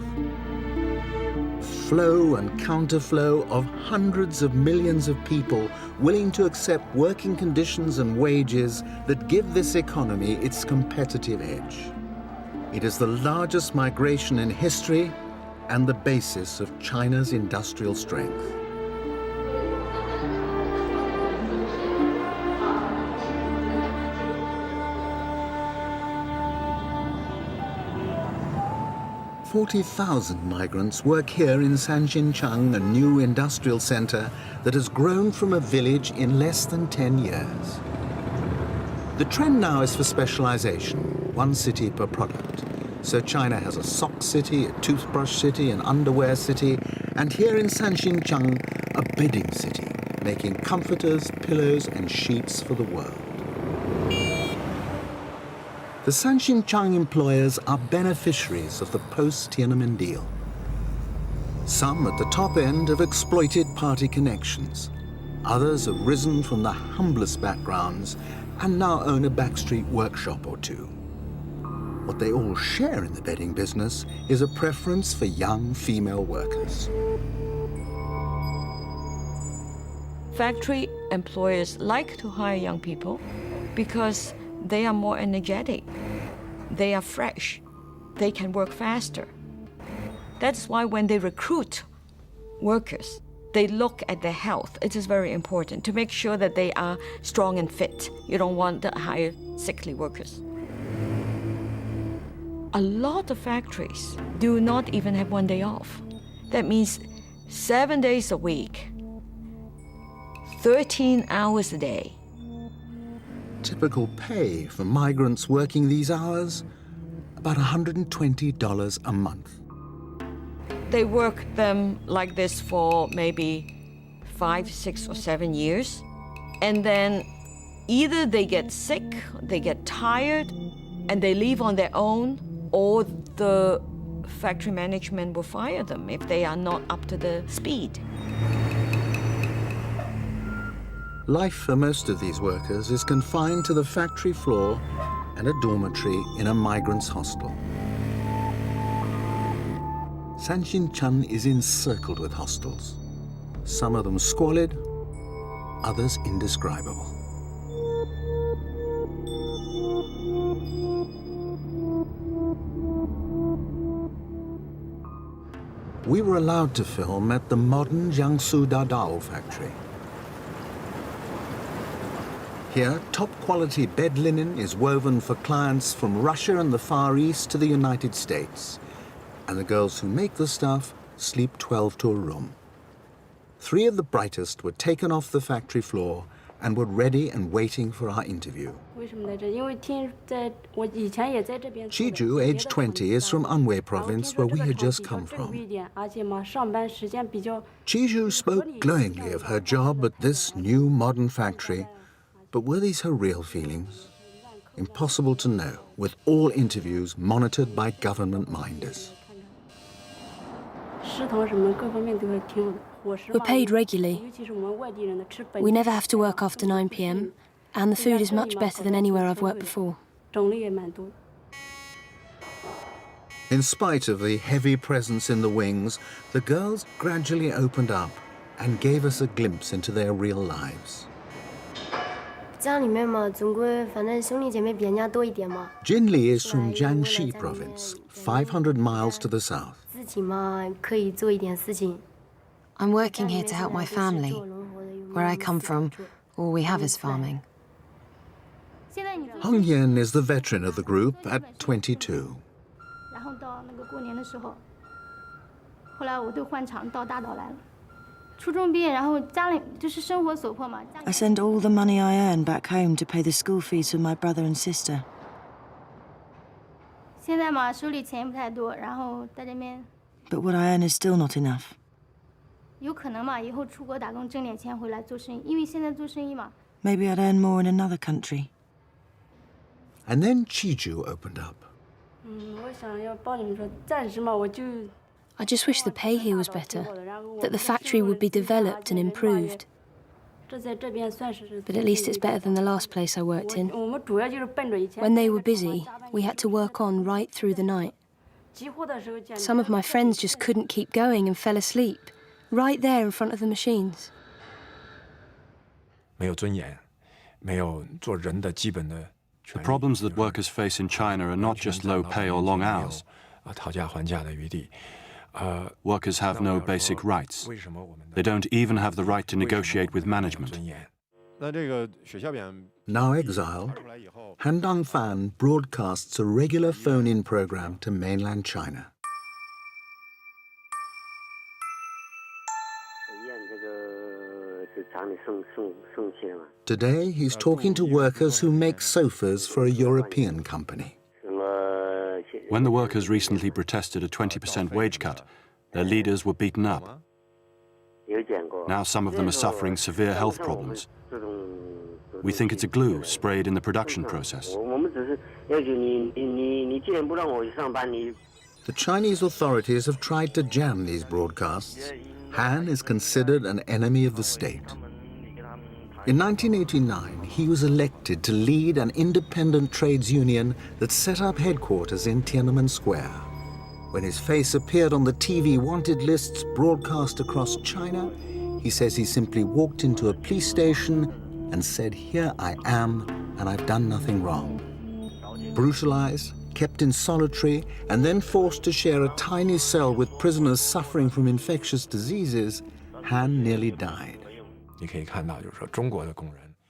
Flow and counterflow of hundreds of millions of people willing to accept working conditions and wages that give this economy its competitive edge. It is the largest migration in history and the basis of China's industrial strength. "40,000 migrants work here in Sanxinchang, a new industrial center that has grown from a village in less than 10 years. The trend now is for specialization, 1 city per product. So China has a sock city, a toothbrush city, an underwear city, and here in Sanxinchang, a bedding city, making comforters, pillows, and sheets for the world. The Sanxinchang employers are beneficiaries of the post-Tiananmen deal. Some at the top end have exploited party connections. Others have risen from the humblest backgrounds and now own a backstreet workshop or 2. What they all share in the bedding business is a preference for young female workers. Factory employers like to hire young people because they are more energetic, they are fresh, they can work faster. That's why when they recruit workers, they look at their health. It is very important to make sure that they are strong and fit. You don't want to hire sickly workers. A lot of factories do not even have 1 day off. That means 7 days a week, 13 hours a day. Typical pay for migrants working these hours, about $120 a month. They work them like this for maybe 5, 6, or 7 years. And then either they get sick, they get tired, and they leave on their own, or the factory management will fire them if they are not up to the speed. Life for most of these workers is confined to the factory floor and a dormitory in a migrants' hostel. Sanxinchang is encircled with hostels, some of them squalid, others indescribable. We were allowed to film at the modern Jiangsu Dadao factory. Here, top-quality bed linen is woven for clients from Russia and the Far East to the United States. And the girls who make the stuff sleep 12 to a room. 3 of the brightest were taken off the factory floor and were ready and waiting for our interview. 为什么来这？因为听在我以前也在这边。 Chiju, aged 20, is from Anhui province, where we had just come from. 正规一点，而且嘛，上班时间比较。 Chiju spoke glowingly of her job at this new modern factory, but were these her real feelings? Impossible to know, with all interviews monitored by government minders. 食堂什么各方面都还挺好的。 We're paid regularly. We never have to work after 9 p.m, and the food is much better than anywhere I've worked before. In spite of the heavy presence in the wings, the girls gradually opened up and gave us a glimpse into their real lives. 家里面嘛，总归反正兄弟姐妹比人家多一点嘛。 Jinli is from Jiangxi province, 500 miles to the south. 自己嘛可以做一点事情。 I'm working here to help my family. Where I come from, all we have is farming. Hong Yan is the veteran of the group at 22. 然后到那个过年的时候，后来我就换厂到大岛来了。初中毕业，然后家里就是生活所迫嘛。 I send all the money I earn back home to pay the school fees for my brother and sister. 现在嘛，手里钱不太多，然后在这边。 But what I earn is still not enough. 有可能嘛，以后出国打工挣点钱回来做生意，因为现在做生意嘛。 Maybe I'd earn more in another country. And then Chiju opened up. 我想要帮你们说，暂时嘛，我就。 I just wish the pay here was better, that the factory would be developed and improved. 这在这边算是。 But at least it's better than the last place I worked in. 我们主要就是奔着以前。 When they were busy, we had to work on right through the night. 集货的时候。 Some of my friends just couldn't keep going and fell asleep. Right there in front of the machines. 没有尊严，没有做人的基本的。 The problems that workers face in China are not just low pay or long hours. 讨价还价的余地。 Workers have no basic rights. They don't even have the right to negotiate with management. 那这个雪消扁。 Now exiled, Han Dongfan broadcasts a regular phone-in program to mainland China. Today, he's talking to workers who make sofas for a European company. When the workers recently protested a 20% wage cut, their leaders were beaten up. Now some of them are suffering severe health problems. We think it's a glue sprayed in the production process. The Chinese authorities have tried to jam these broadcasts. Han is considered an enemy of the state. In 1989, he was elected to lead an independent trades union that set up headquarters in Tiananmen Square. When his face appeared on the TV wanted lists broadcast across China, he says he simply walked into a police station and said, "Here I am, and I've done nothing wrong." Brutalized, kept in solitary, and then forced to share a tiny cell with prisoners suffering from infectious diseases, Han nearly died.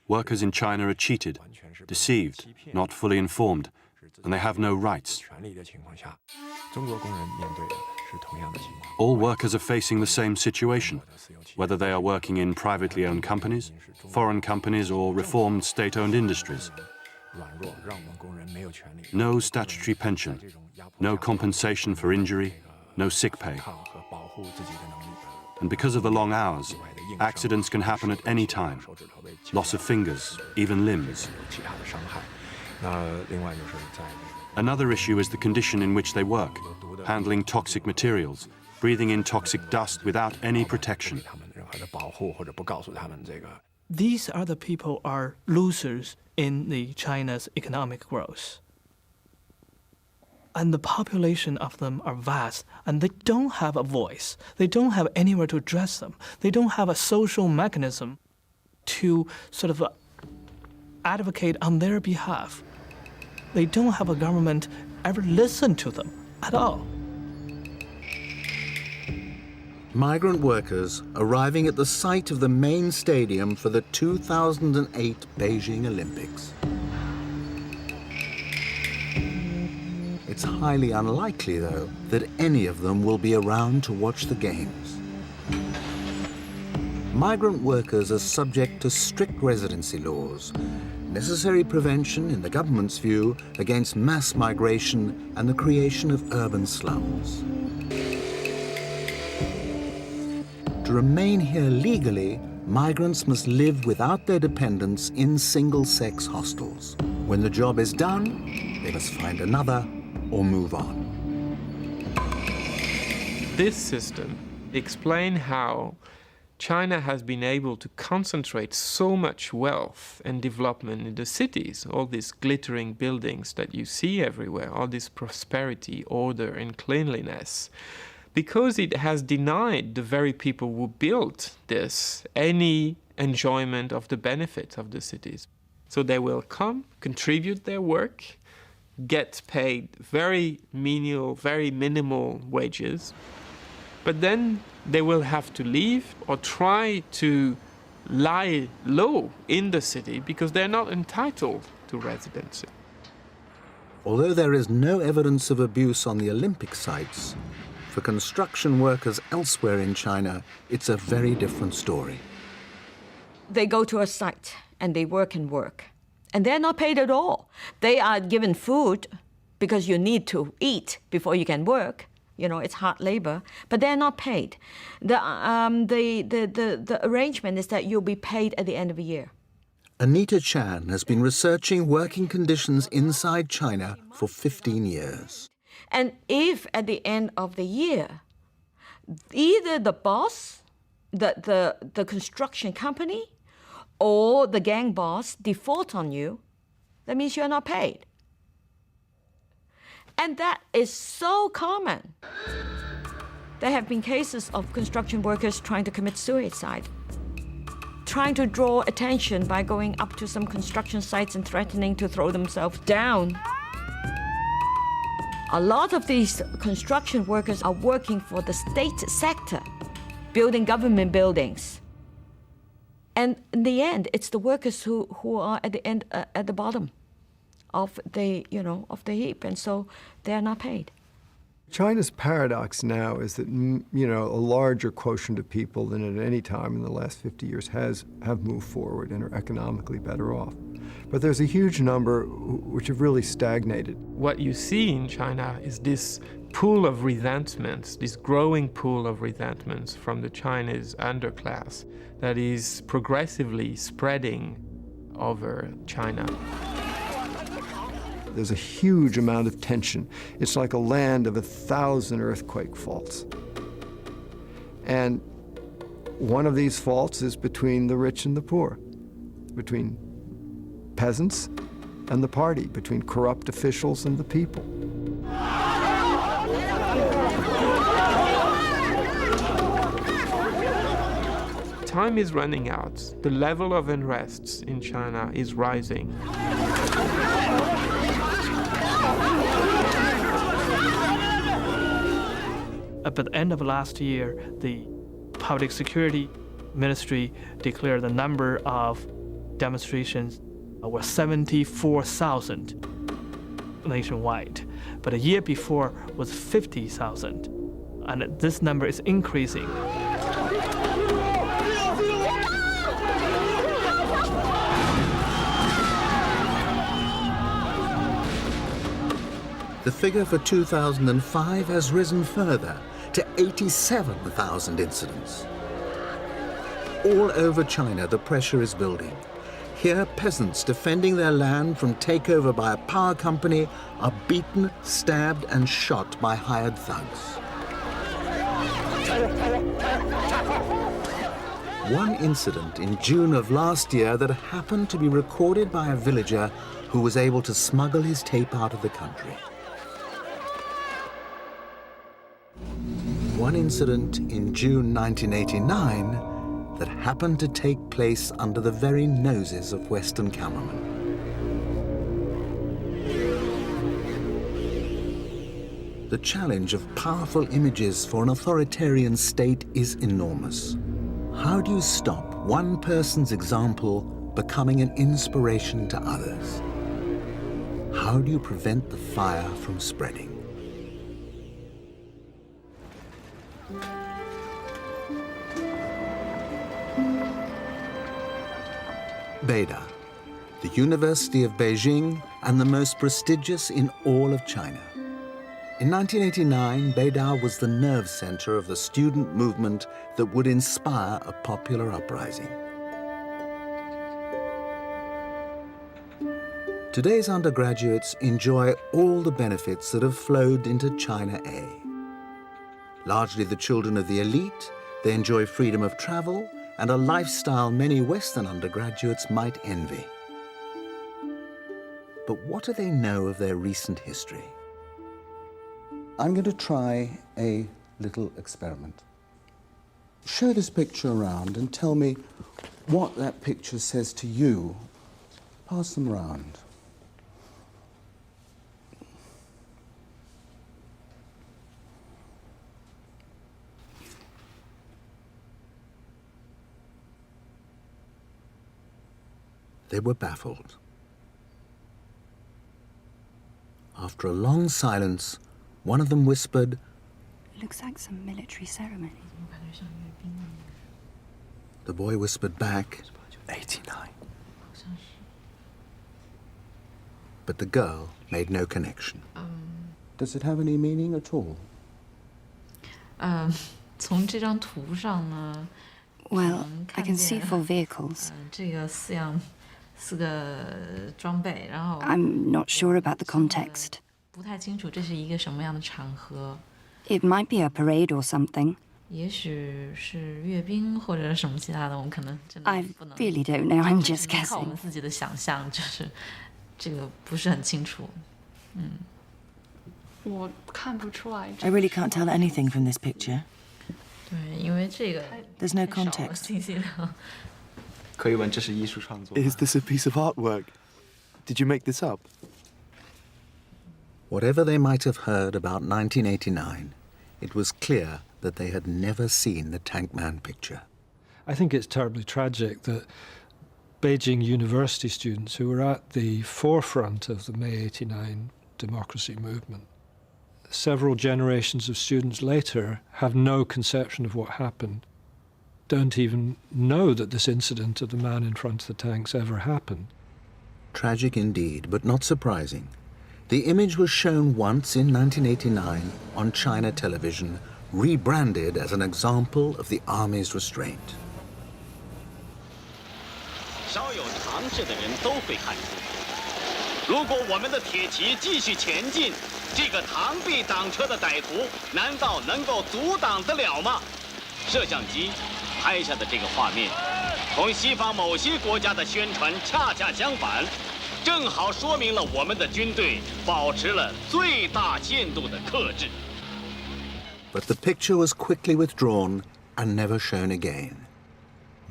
Workers in China are cheated, deceived, not fully informed, and they have no rights. All workers are facing the same situation, whether they are working in privately owned companies, foreign companies, or reformed state-owned industries. No statutory pension, no compensation for injury, no sick pay. And because of the long hours, accidents can happen at any time. Loss of fingers, even limbs. Another issue is the condition in which they work, handling toxic materials, breathing in toxic dust without any protection. These other people are losers in the China's economic growth. And the population of them are vast, and they don't have a voice. They don't have anywhere to address them. They don't have a social mechanism to sort of advocate on their behalf. They don't have a government ever listen to them at all. Migrant workers arriving at the site of the main stadium for the 2008 Beijing Olympics. It's highly unlikely, though, that any of them will be around to watch the games. migrant workers are subject to strict residency laws, necessary prevention, in the government's view, against mass migration and the creation of urban slums. To remain here legally, migrants must live without their dependents in single-sex hostels. When the job is done, they must find another or move on. This system explains how China has been able to concentrate so much wealth and development in the cities, all these glittering buildings that you see everywhere, all this prosperity, order, and cleanliness, because it has denied the very people who built this any enjoyment of the benefits of the cities. So they will come, contribute their work, get paid very minimal wages, but then they will have to leave or try to lie low in the city because they're not entitled to residency. Although there is no evidence of abuse on the Olympic sites, for construction workers elsewhere in China, it's a very different story. They go to a site and they work, and they're not paid at all. They are given food because you need to eat before you can work. You know, it's hard labor, but they're not paid. The arrangement is that you'll be paid at the end of the year. Anita Chan has been researching working conditions inside China for 15 years. And if at the end of the year, either the boss, the construction company, or the gang boss default on you, that means you're not paid. And that is so common. There have been cases of construction workers trying to commit suicide, trying to draw attention by going up to some construction sites and threatening to throw themselves down. A lot of these construction workers are working for the state sector, building government buildings. And in the end, it's the workers who are at the end, at the bottom of the heap, and so they're not paid. China's paradox now is that, a larger quotient of people than at any time in the last 50 years have moved forward and are economically better off. But there's a huge number which have really stagnated. What you see in China is this pool of resentments, this growing pool of resentments from the Chinese underclass that is progressively spreading over China. There's a huge amount of tension. It's like a land of 1,000 earthquake faults. And one of these faults is between the rich and the poor, between peasants and the party, between corrupt officials and the people. Time is running out. The level of unrest in China is rising. At the end of last year, the Public Security Ministry declared the number of demonstrations were 74,000 nationwide, but a year before was 50,000, and this number is increasing. The figure for 2005 has risen further to 87,000 incidents. All over China, the pressure is building. Here, peasants defending their land from takeover by a power company are beaten, stabbed, and shot by hired thugs. One incident in June of last year that happened to be recorded by a villager who was able to smuggle his tape out of the country. One incident in June 1989 that happened to take place under the very noses of Western cameramen. The challenge of powerful images for an authoritarian state is enormous. How do you stop one person's example becoming an inspiration to others? How do you prevent the fire from spreading? Beida, the University of Beijing and the most prestigious in all of China. In 1989, Beida was the nerve center of the student movement that would inspire a popular uprising. Today's undergraduates enjoy all the benefits that have flowed into China A. Largely the children of the elite, they enjoy freedom of travel and a lifestyle many Western undergraduates might envy. But what do they know of their recent history? I'm going to try a little experiment. Show this picture around and tell me what that picture says to you. Pass them around. They were baffled. After a long silence, one of them whispered, "Looks like some military ceremony." The boy whispered back, 89. But the girl made no connection. Does it have any meaning at all? 从这张图上呢 Well, I can see 4 vehicles. 这个4个装备，然后 I'm not sure about the context. 不太清楚这是一个什么样的场合。 It might be a parade or something. 也许是阅兵或者什么其他的，我们可能真的 I 不能。 really don't know. I'm just 只能靠我 guessing. 们自己的想象，就是这个不是很清楚。我看不出来。 I really can't tell anything from this picture. 对，因为这个 There's no 太少了 context. 信息量。可以问这是艺术创作。 Is this a piece of artwork? Did you make this up? Whatever they might have heard about 1989, it was clear that they had never seen the Tank Man picture. I think it's terribly tragic that Beijing University students who were at the forefront of the May 89 democracy movement, several generations of students later have no conception of what happened, don't even know that this incident of the man in front of the tanks ever happened. Tragic indeed, but not surprising. The image was shown once in 1989 on China television, rebranded as an example of the army's restraint. 稍有常识的人都会看出，如果我们的铁骑继续前进，这个螳臂挡车的歹徒难道能够阻挡得了吗？摄像机拍下的这个画面，同西方某些国家的宣传恰恰相反，正好说明了我们的军队保持了最大限度的克制。 But the picture was quickly withdrawn and never shown again.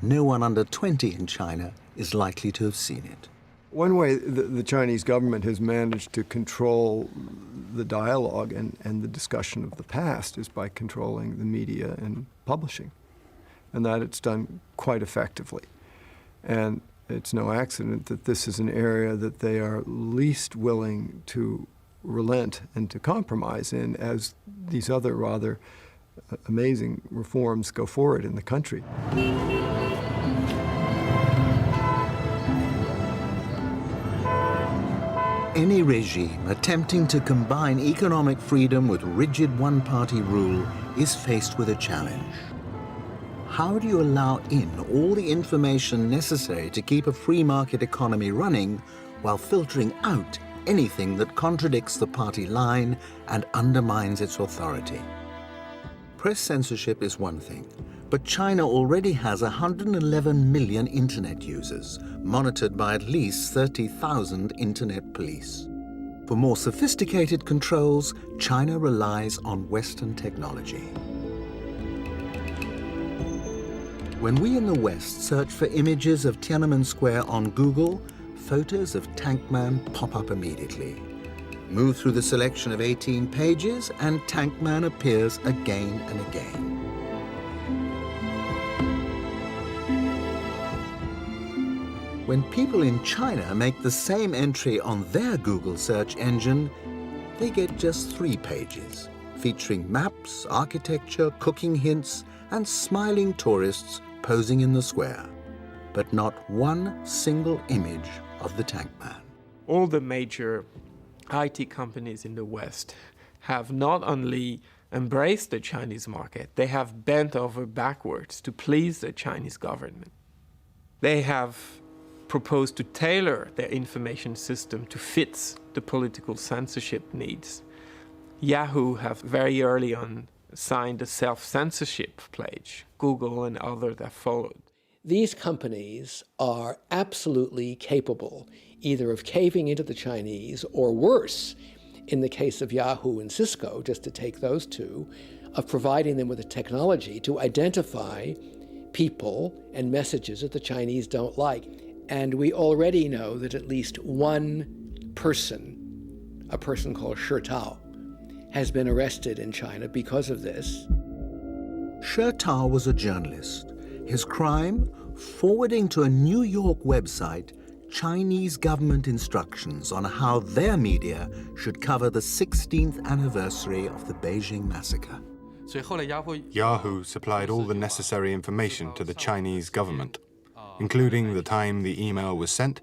No one under 20 in China is likely to have seen it. One way the Chinese government has managed to control the dialogue and the discussion of the past is by controlling the media and publishing, and that it's done quite effectively. And it's no accident that this is an area that they are least willing to relent and to compromise in as these other rather amazing reforms go forward in the country. Any regime attempting to combine economic freedom with rigid one-party rule is faced with a challenge. How do you allow in all the information necessary to keep a free market economy running while filtering out anything that contradicts the party line and undermines its authority? Press censorship is one thing, but China already has 111 million internet users, monitored by at least 30,000 internet police. For more sophisticated controls, China relies on Western technology. When we in the West search for images of Tiananmen Square on Google, photos of Tank Man pop up immediately. Move through the selection of 18 pages and Tank Man appears again and again. When people in China make the same entry on their Google search engine, they get just 3 pages, featuring maps, architecture, cooking hints, and smiling tourists posing in the square. but not one single image of the tank man. All the major IT companies in the West have not only embraced the Chinese market, they have bent over backwards to please the Chinese government. They have proposed to tailor their information system to fit the political censorship needs. Yahoo have very early on signed a self-censorship pledge. Google and others have followed. These companies are absolutely capable either of caving into the Chinese, or worse, in the case of Yahoo and Cisco, just to take those two, of providing them with the technology to identify people and messages that the Chinese don't like. And we already know that at least one person, a person called Shi Tao, has been arrested in China because of this. Shi Tao was a journalist. His crime? Forwarding to a New York website Chinese government instructions on how their media should cover the 16th anniversary of the Beijing massacre. Yahoo supplied all the necessary information to the Chinese government, including the time the email was sent,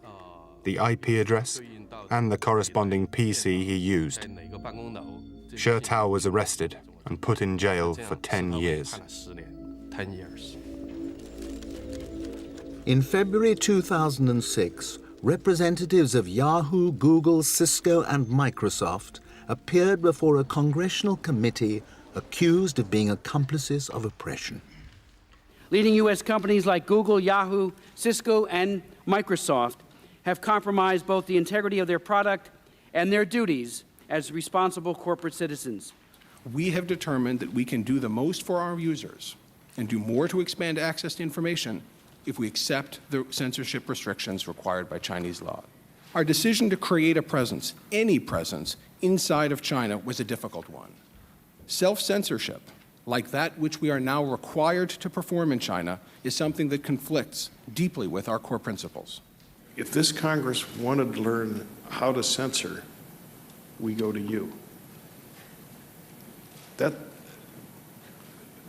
the IP address, and the corresponding PC he used. Shi Tao was arrested and put in jail for 10 years. In February 2006, representatives of Yahoo, Google, Cisco, and Microsoft appeared before a congressional committee accused of being accomplices of oppression. Leading U.S. companies like Google, Yahoo, Cisco, and Microsoft have compromised both the integrity of their product and their duties as responsible corporate citizens. We have determined that we can do the most for our users and do more to expand access to information if we accept the censorship restrictions required by Chinese law. Our decision to create a presence, any presence, inside of China was a difficult one. Self-censorship, like that which we are now required to perform in China, is something that conflicts deeply with our core principles. If this Congress wanted to learn how to censor, we go to you. That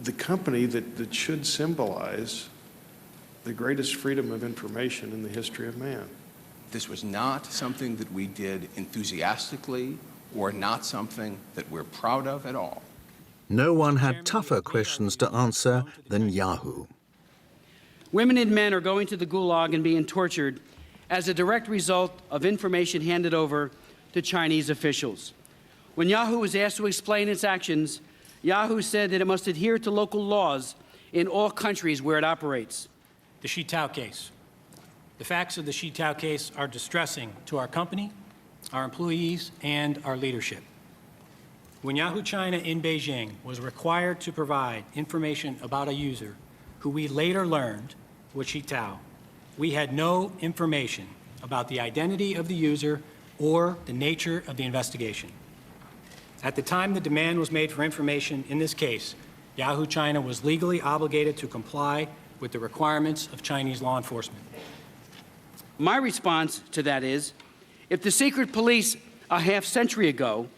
the company that should symbolize the greatest freedom of information in the history of man. This was not something that we did enthusiastically or not something that we're proud of at all. No one had tougher questions to answer than Yahoo. Women and men are going to the Gulag and being tortured as a direct result of information handed over to Chinese officials. When Yahoo was asked to explain its actions, Yahoo said that it must adhere to local laws in all countries where it operates. The Shi Tao case. The facts of the Shi Tao case are distressing to our company, our employees, and our leadership. When Yahoo China in Beijing was required to provide information about a user who we later learned was Shi Tao, we had no information about the identity of the user or the nature of the investigation. At the time the demand was made for information in this case, Yahoo China was legally obligated to comply with the requirements of Chinese law enforcement. My response to that is, if the secret police a half-century ago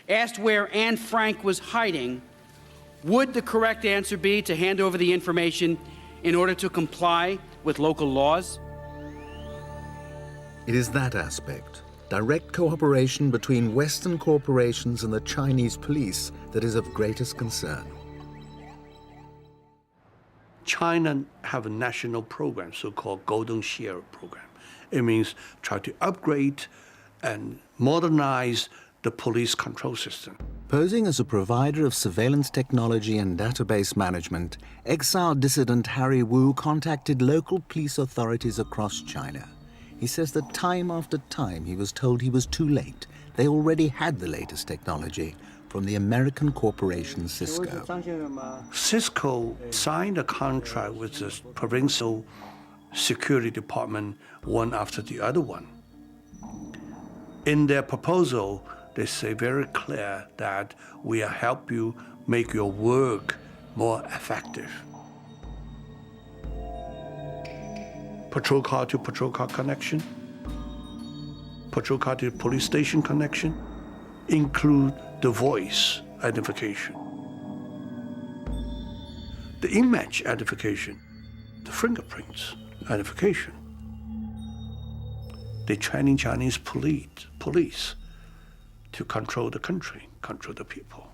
asked where Anne Frank was hiding, would the correct answer be to hand over the information in order to comply with local laws? It is that aspect, direct cooperation between Western corporations and the Chinese police, that is of greatest concern. China have a national program, so-called Golden Share program. It means try to upgrade and modernize the police control system. Posing as a provider of surveillance technology and database management, exiled dissident Harry Wu contacted local police authorities across China. He says that time after time he was told he was too late. They already had the latest technology from the American corporation Cisco. Cisco signed a contract with the provincial security department one after the other one. In their proposal, they say very clear that we will help you make your work more effective. Patrol car to patrol car connection, patrol car to police station connection, include the voice identification, the image identification, the fingerprints, identification. They training Chinese police to control the country, control the people.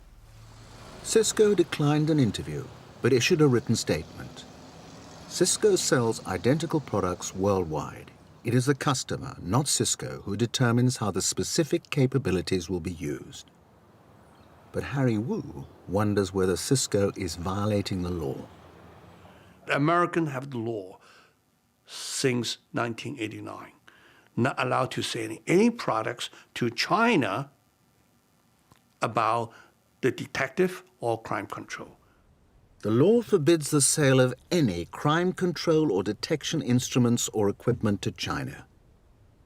Cisco declined an interview, but issued a written statement. Cisco sells identical products worldwide. It is the customer, not Cisco, who determines how the specific capabilities will be used. But Harry Wu wonders whether Cisco is violating the law. The Americans have the law since 1989, not allowed to sell any products to China about the detective or crime control. The law forbids the sale of any crime control or detection instruments or equipment to China.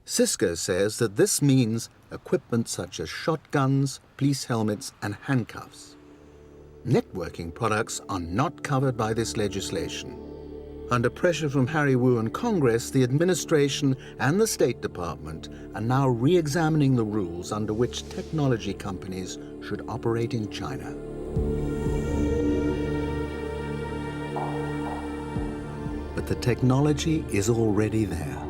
Cisco says that this means equipment such as shotguns, police helmets, and handcuffs. Networking products are not covered by this legislation. Under pressure from Harry Wu and Congress, the administration and the State Department are now re-examining the rules under which technology companies should operate in China. But the technology is already there.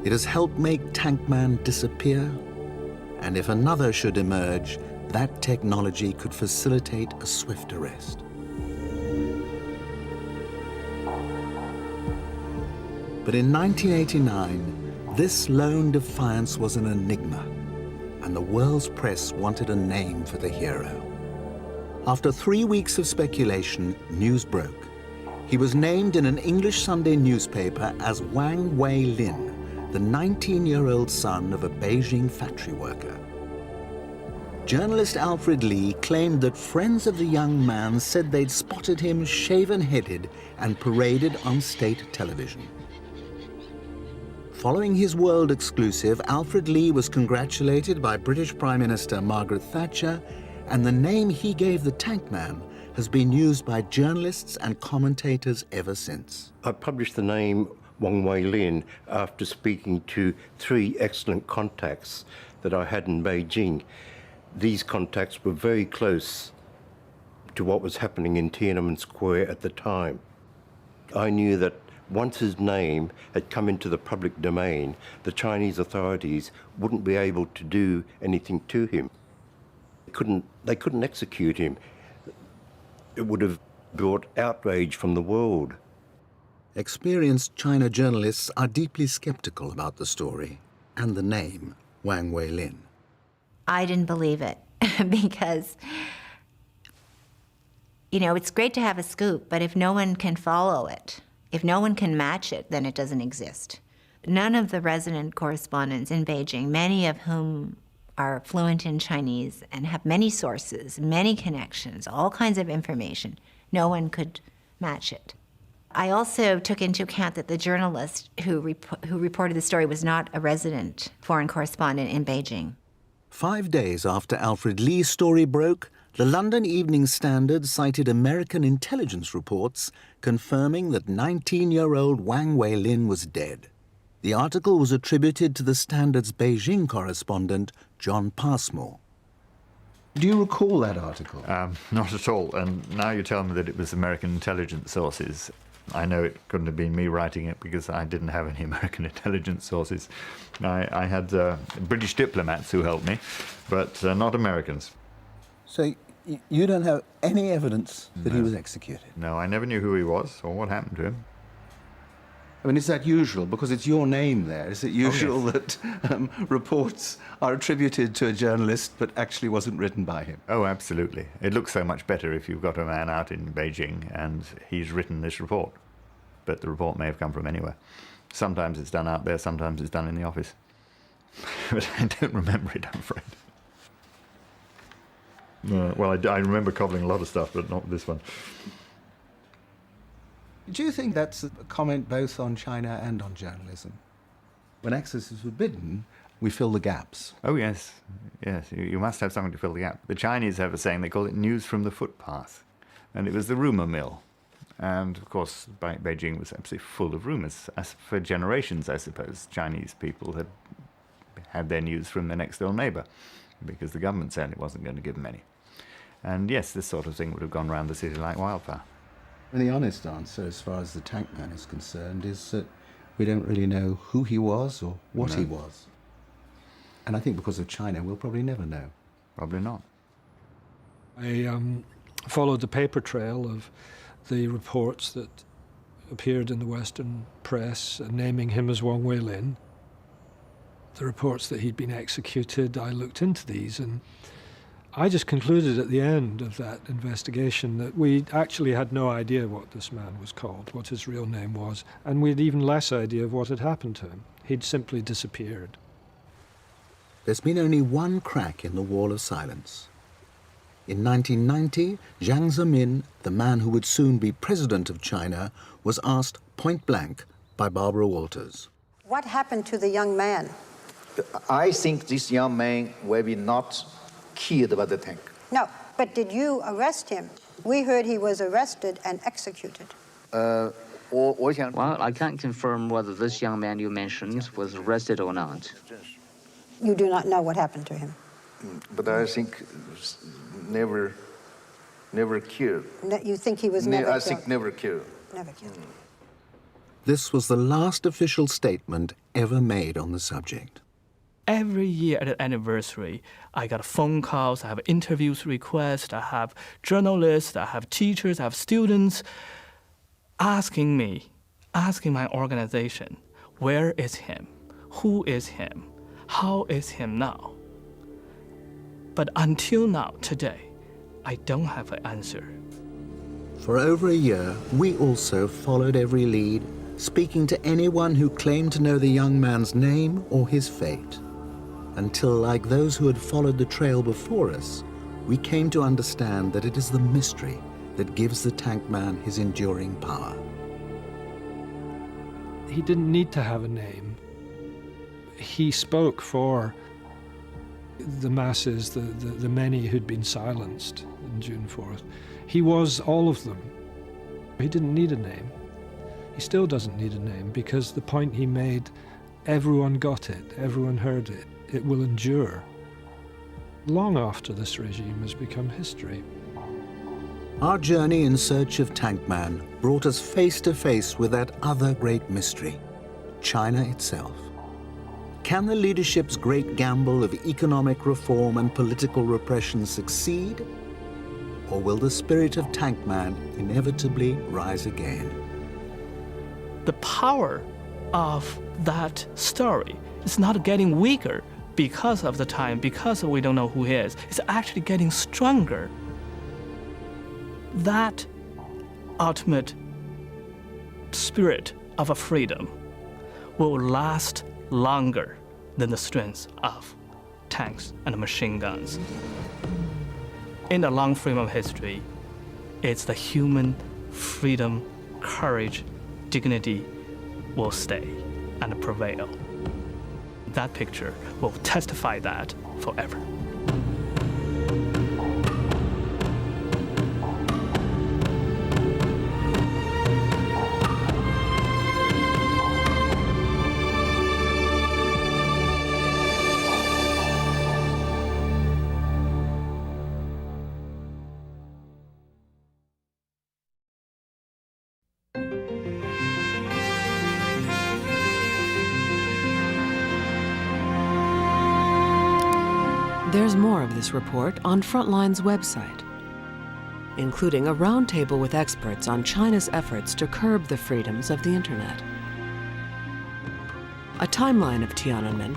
It has helped make Tankman disappear, and if another should emerge, that technology could facilitate a swift arrest. But in 1989, this lone defiance was an enigma, and the world's press wanted a name for the hero. After 3 weeks of speculation, news broke. He was named in an English Sunday newspaper as Wang Wei-lin, the 19-year-old son of a Beijing factory worker. Journalist Alfred Lee claimed that friends of the young man said they'd spotted him shaven-headed and paraded on state television. Following his world exclusive, Alfred Lee was congratulated by British Prime Minister Margaret Thatcher, and the name he gave the Tankman has been used by journalists and commentators ever since. I published the name Wang Wei-lin after speaking to 3 excellent contacts that I had in Beijing. These contacts were very close to what was happening in Tiananmen Square at the time. I knew that once his name had come into the public domain, the Chinese authorities wouldn't be able to do anything to him. They couldn't execute him. It would have brought outrage from the world. Experienced China journalists are deeply skeptical about the story and the name Wang Wei-lin. I didn't believe it because, it's great to have a scoop, but if no one can follow it, if no one can match it, then it doesn't exist. None of the resident correspondents in Beijing, many of whom are fluent in Chinese and have many sources, many connections, all kinds of information, no one could match it. I also took into account that the journalist who reported the story was not a resident foreign correspondent in Beijing. 5 days after Alfred Lee's story broke, the London Evening Standard cited American intelligence reports confirming that 19-year-old Wang Wei-lin was dead. The article was attributed to the Standard's Beijing correspondent, John Passmore. Do you recall that article? Not at all, and now you tell me that it was American intelligence sources. I know it couldn't have been me writing it because I didn't have any American intelligence sources. I had British diplomats who helped me, but not Americans. So you don't have any evidence that he was executed? No, I never knew who he was or what happened to him. I mean, is that usual? Because it's your name there. Is it usual that reports are attributed to a journalist but actually wasn't written by him? Oh, absolutely. It looks so much better if you've got a man out in Beijing and he's written this report. But the report may have come from anywhere. Sometimes it's done out there, sometimes it's done in the office. But I don't remember it, I'm afraid. Well, I remember cobbling a lot of stuff, but not this one. Do you think that's a comment both on China and on journalism? When access is forbidden, we fill the gaps. Oh, yes. Yes, you must have something to fill the gap. The Chinese have a saying, they call it news from the footpath. And it was the rumour mill. And, of course, Beijing was absolutely full of rumours. As for generations, I suppose, Chinese people had their news from their next-door neighbour because the government said it wasn't going to give them any. And, yes, this sort of thing would have gone around the city like wildfire. And the honest answer, as far as the Tankman is concerned, is that We don't really know who he was or what No. he was. And I think because of China, we'll probably never know. Probably not. I followed the paper trail of the reports that appeared in the Western press naming him as Wang Weilin. The reports that he'd been executed, I looked into these, and I just concluded at the end of that investigation that we actually had no idea what this man was called, what his real name was, and we had even less idea of what had happened to him. He'd simply disappeared. There's been only one crack in the wall of silence. In 1990, Jiang Zemin, the man who would soon be president of China, was asked point blank by Barbara Walters. What happened to the young man? I think this young man will be not killed by the tank. No, but did you arrest him? We heard he was arrested and executed. Well, I can't confirm whether this young man you mentioned was arrested or not. You do not know what happened to him? But I think never killed. You think he was never I killed? think never killed. Never killed. This was the last official statement ever made on the subject. Every year at the anniversary, I got phone calls, I have interviews requests, I have journalists, I have teachers, I have students asking me, asking my organization, where is him? Who is him? How is him now? But until now, today, I don't have an answer. For over a year, we also followed every lead, speaking to anyone who claimed to know the young man's name or his fate. Until, like those who had followed the trail before us, we came to understand that it is the mystery that gives the tank man his enduring power. He didn't need to have a name. He spoke for the masses, the many who'd been silenced on June 4th. He was all of them. He didn't need a name. He still doesn't need a name, because the point he made, everyone got it, everyone heard it. It will endure long after this regime has become history. Our journey in search of Tank Man brought us face to face with that other great mystery, China itself. Can the leadership's great gamble of economic reform and political repression succeed? Or will the spirit of Tank Man inevitably rise again? The power of that story is not getting weaker because of the time, because we don't know who he is. It's actually getting stronger. That ultimate spirit of a freedom will last longer than the strength of tanks and machine guns. In the long frame of history, it's the human freedom, courage, dignity will stay and prevail. That picture will testify that forever. There's more of this report on Frontline's website, including a roundtable with experts on China's efforts to curb the freedoms of the internet, a timeline of Tiananmen,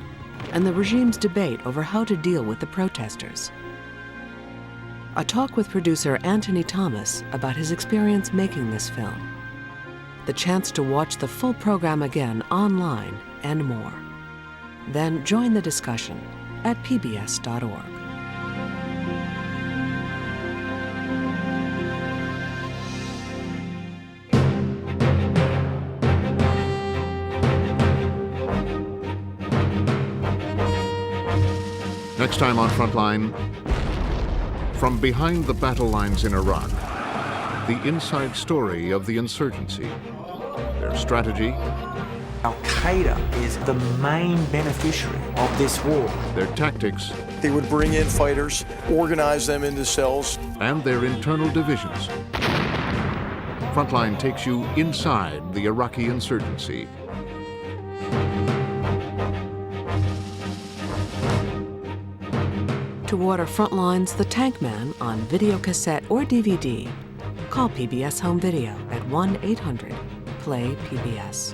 and the regime's debate over how to deal with the protesters, a talk with producer Anthony Thomas about his experience making this film, the chance to watch the full program again online, and more. Then join the discussion at pbs.org. Next time on Frontline, from behind the battle lines in Iraq, the inside story of the insurgency, their strategy, Al-Qaeda is the main beneficiary of this war. their tactics, They would bring in fighters, organize them into cells. and their internal divisions. Frontline takes you inside the Iraqi insurgency underwater frontlines The Tank Man on videocassette or DVD, call PBS Home Video at 1-800-PLAY-PBS.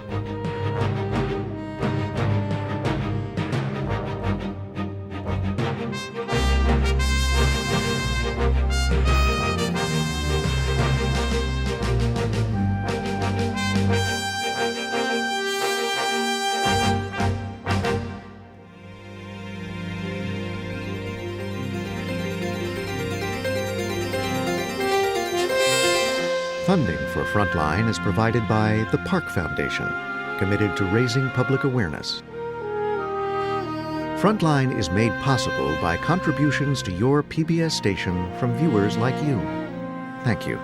Funding for Frontline is provided by the Park Foundation, committed to raising public awareness. Frontline is made possible by contributions to your PBS station from viewers like you. Thank you.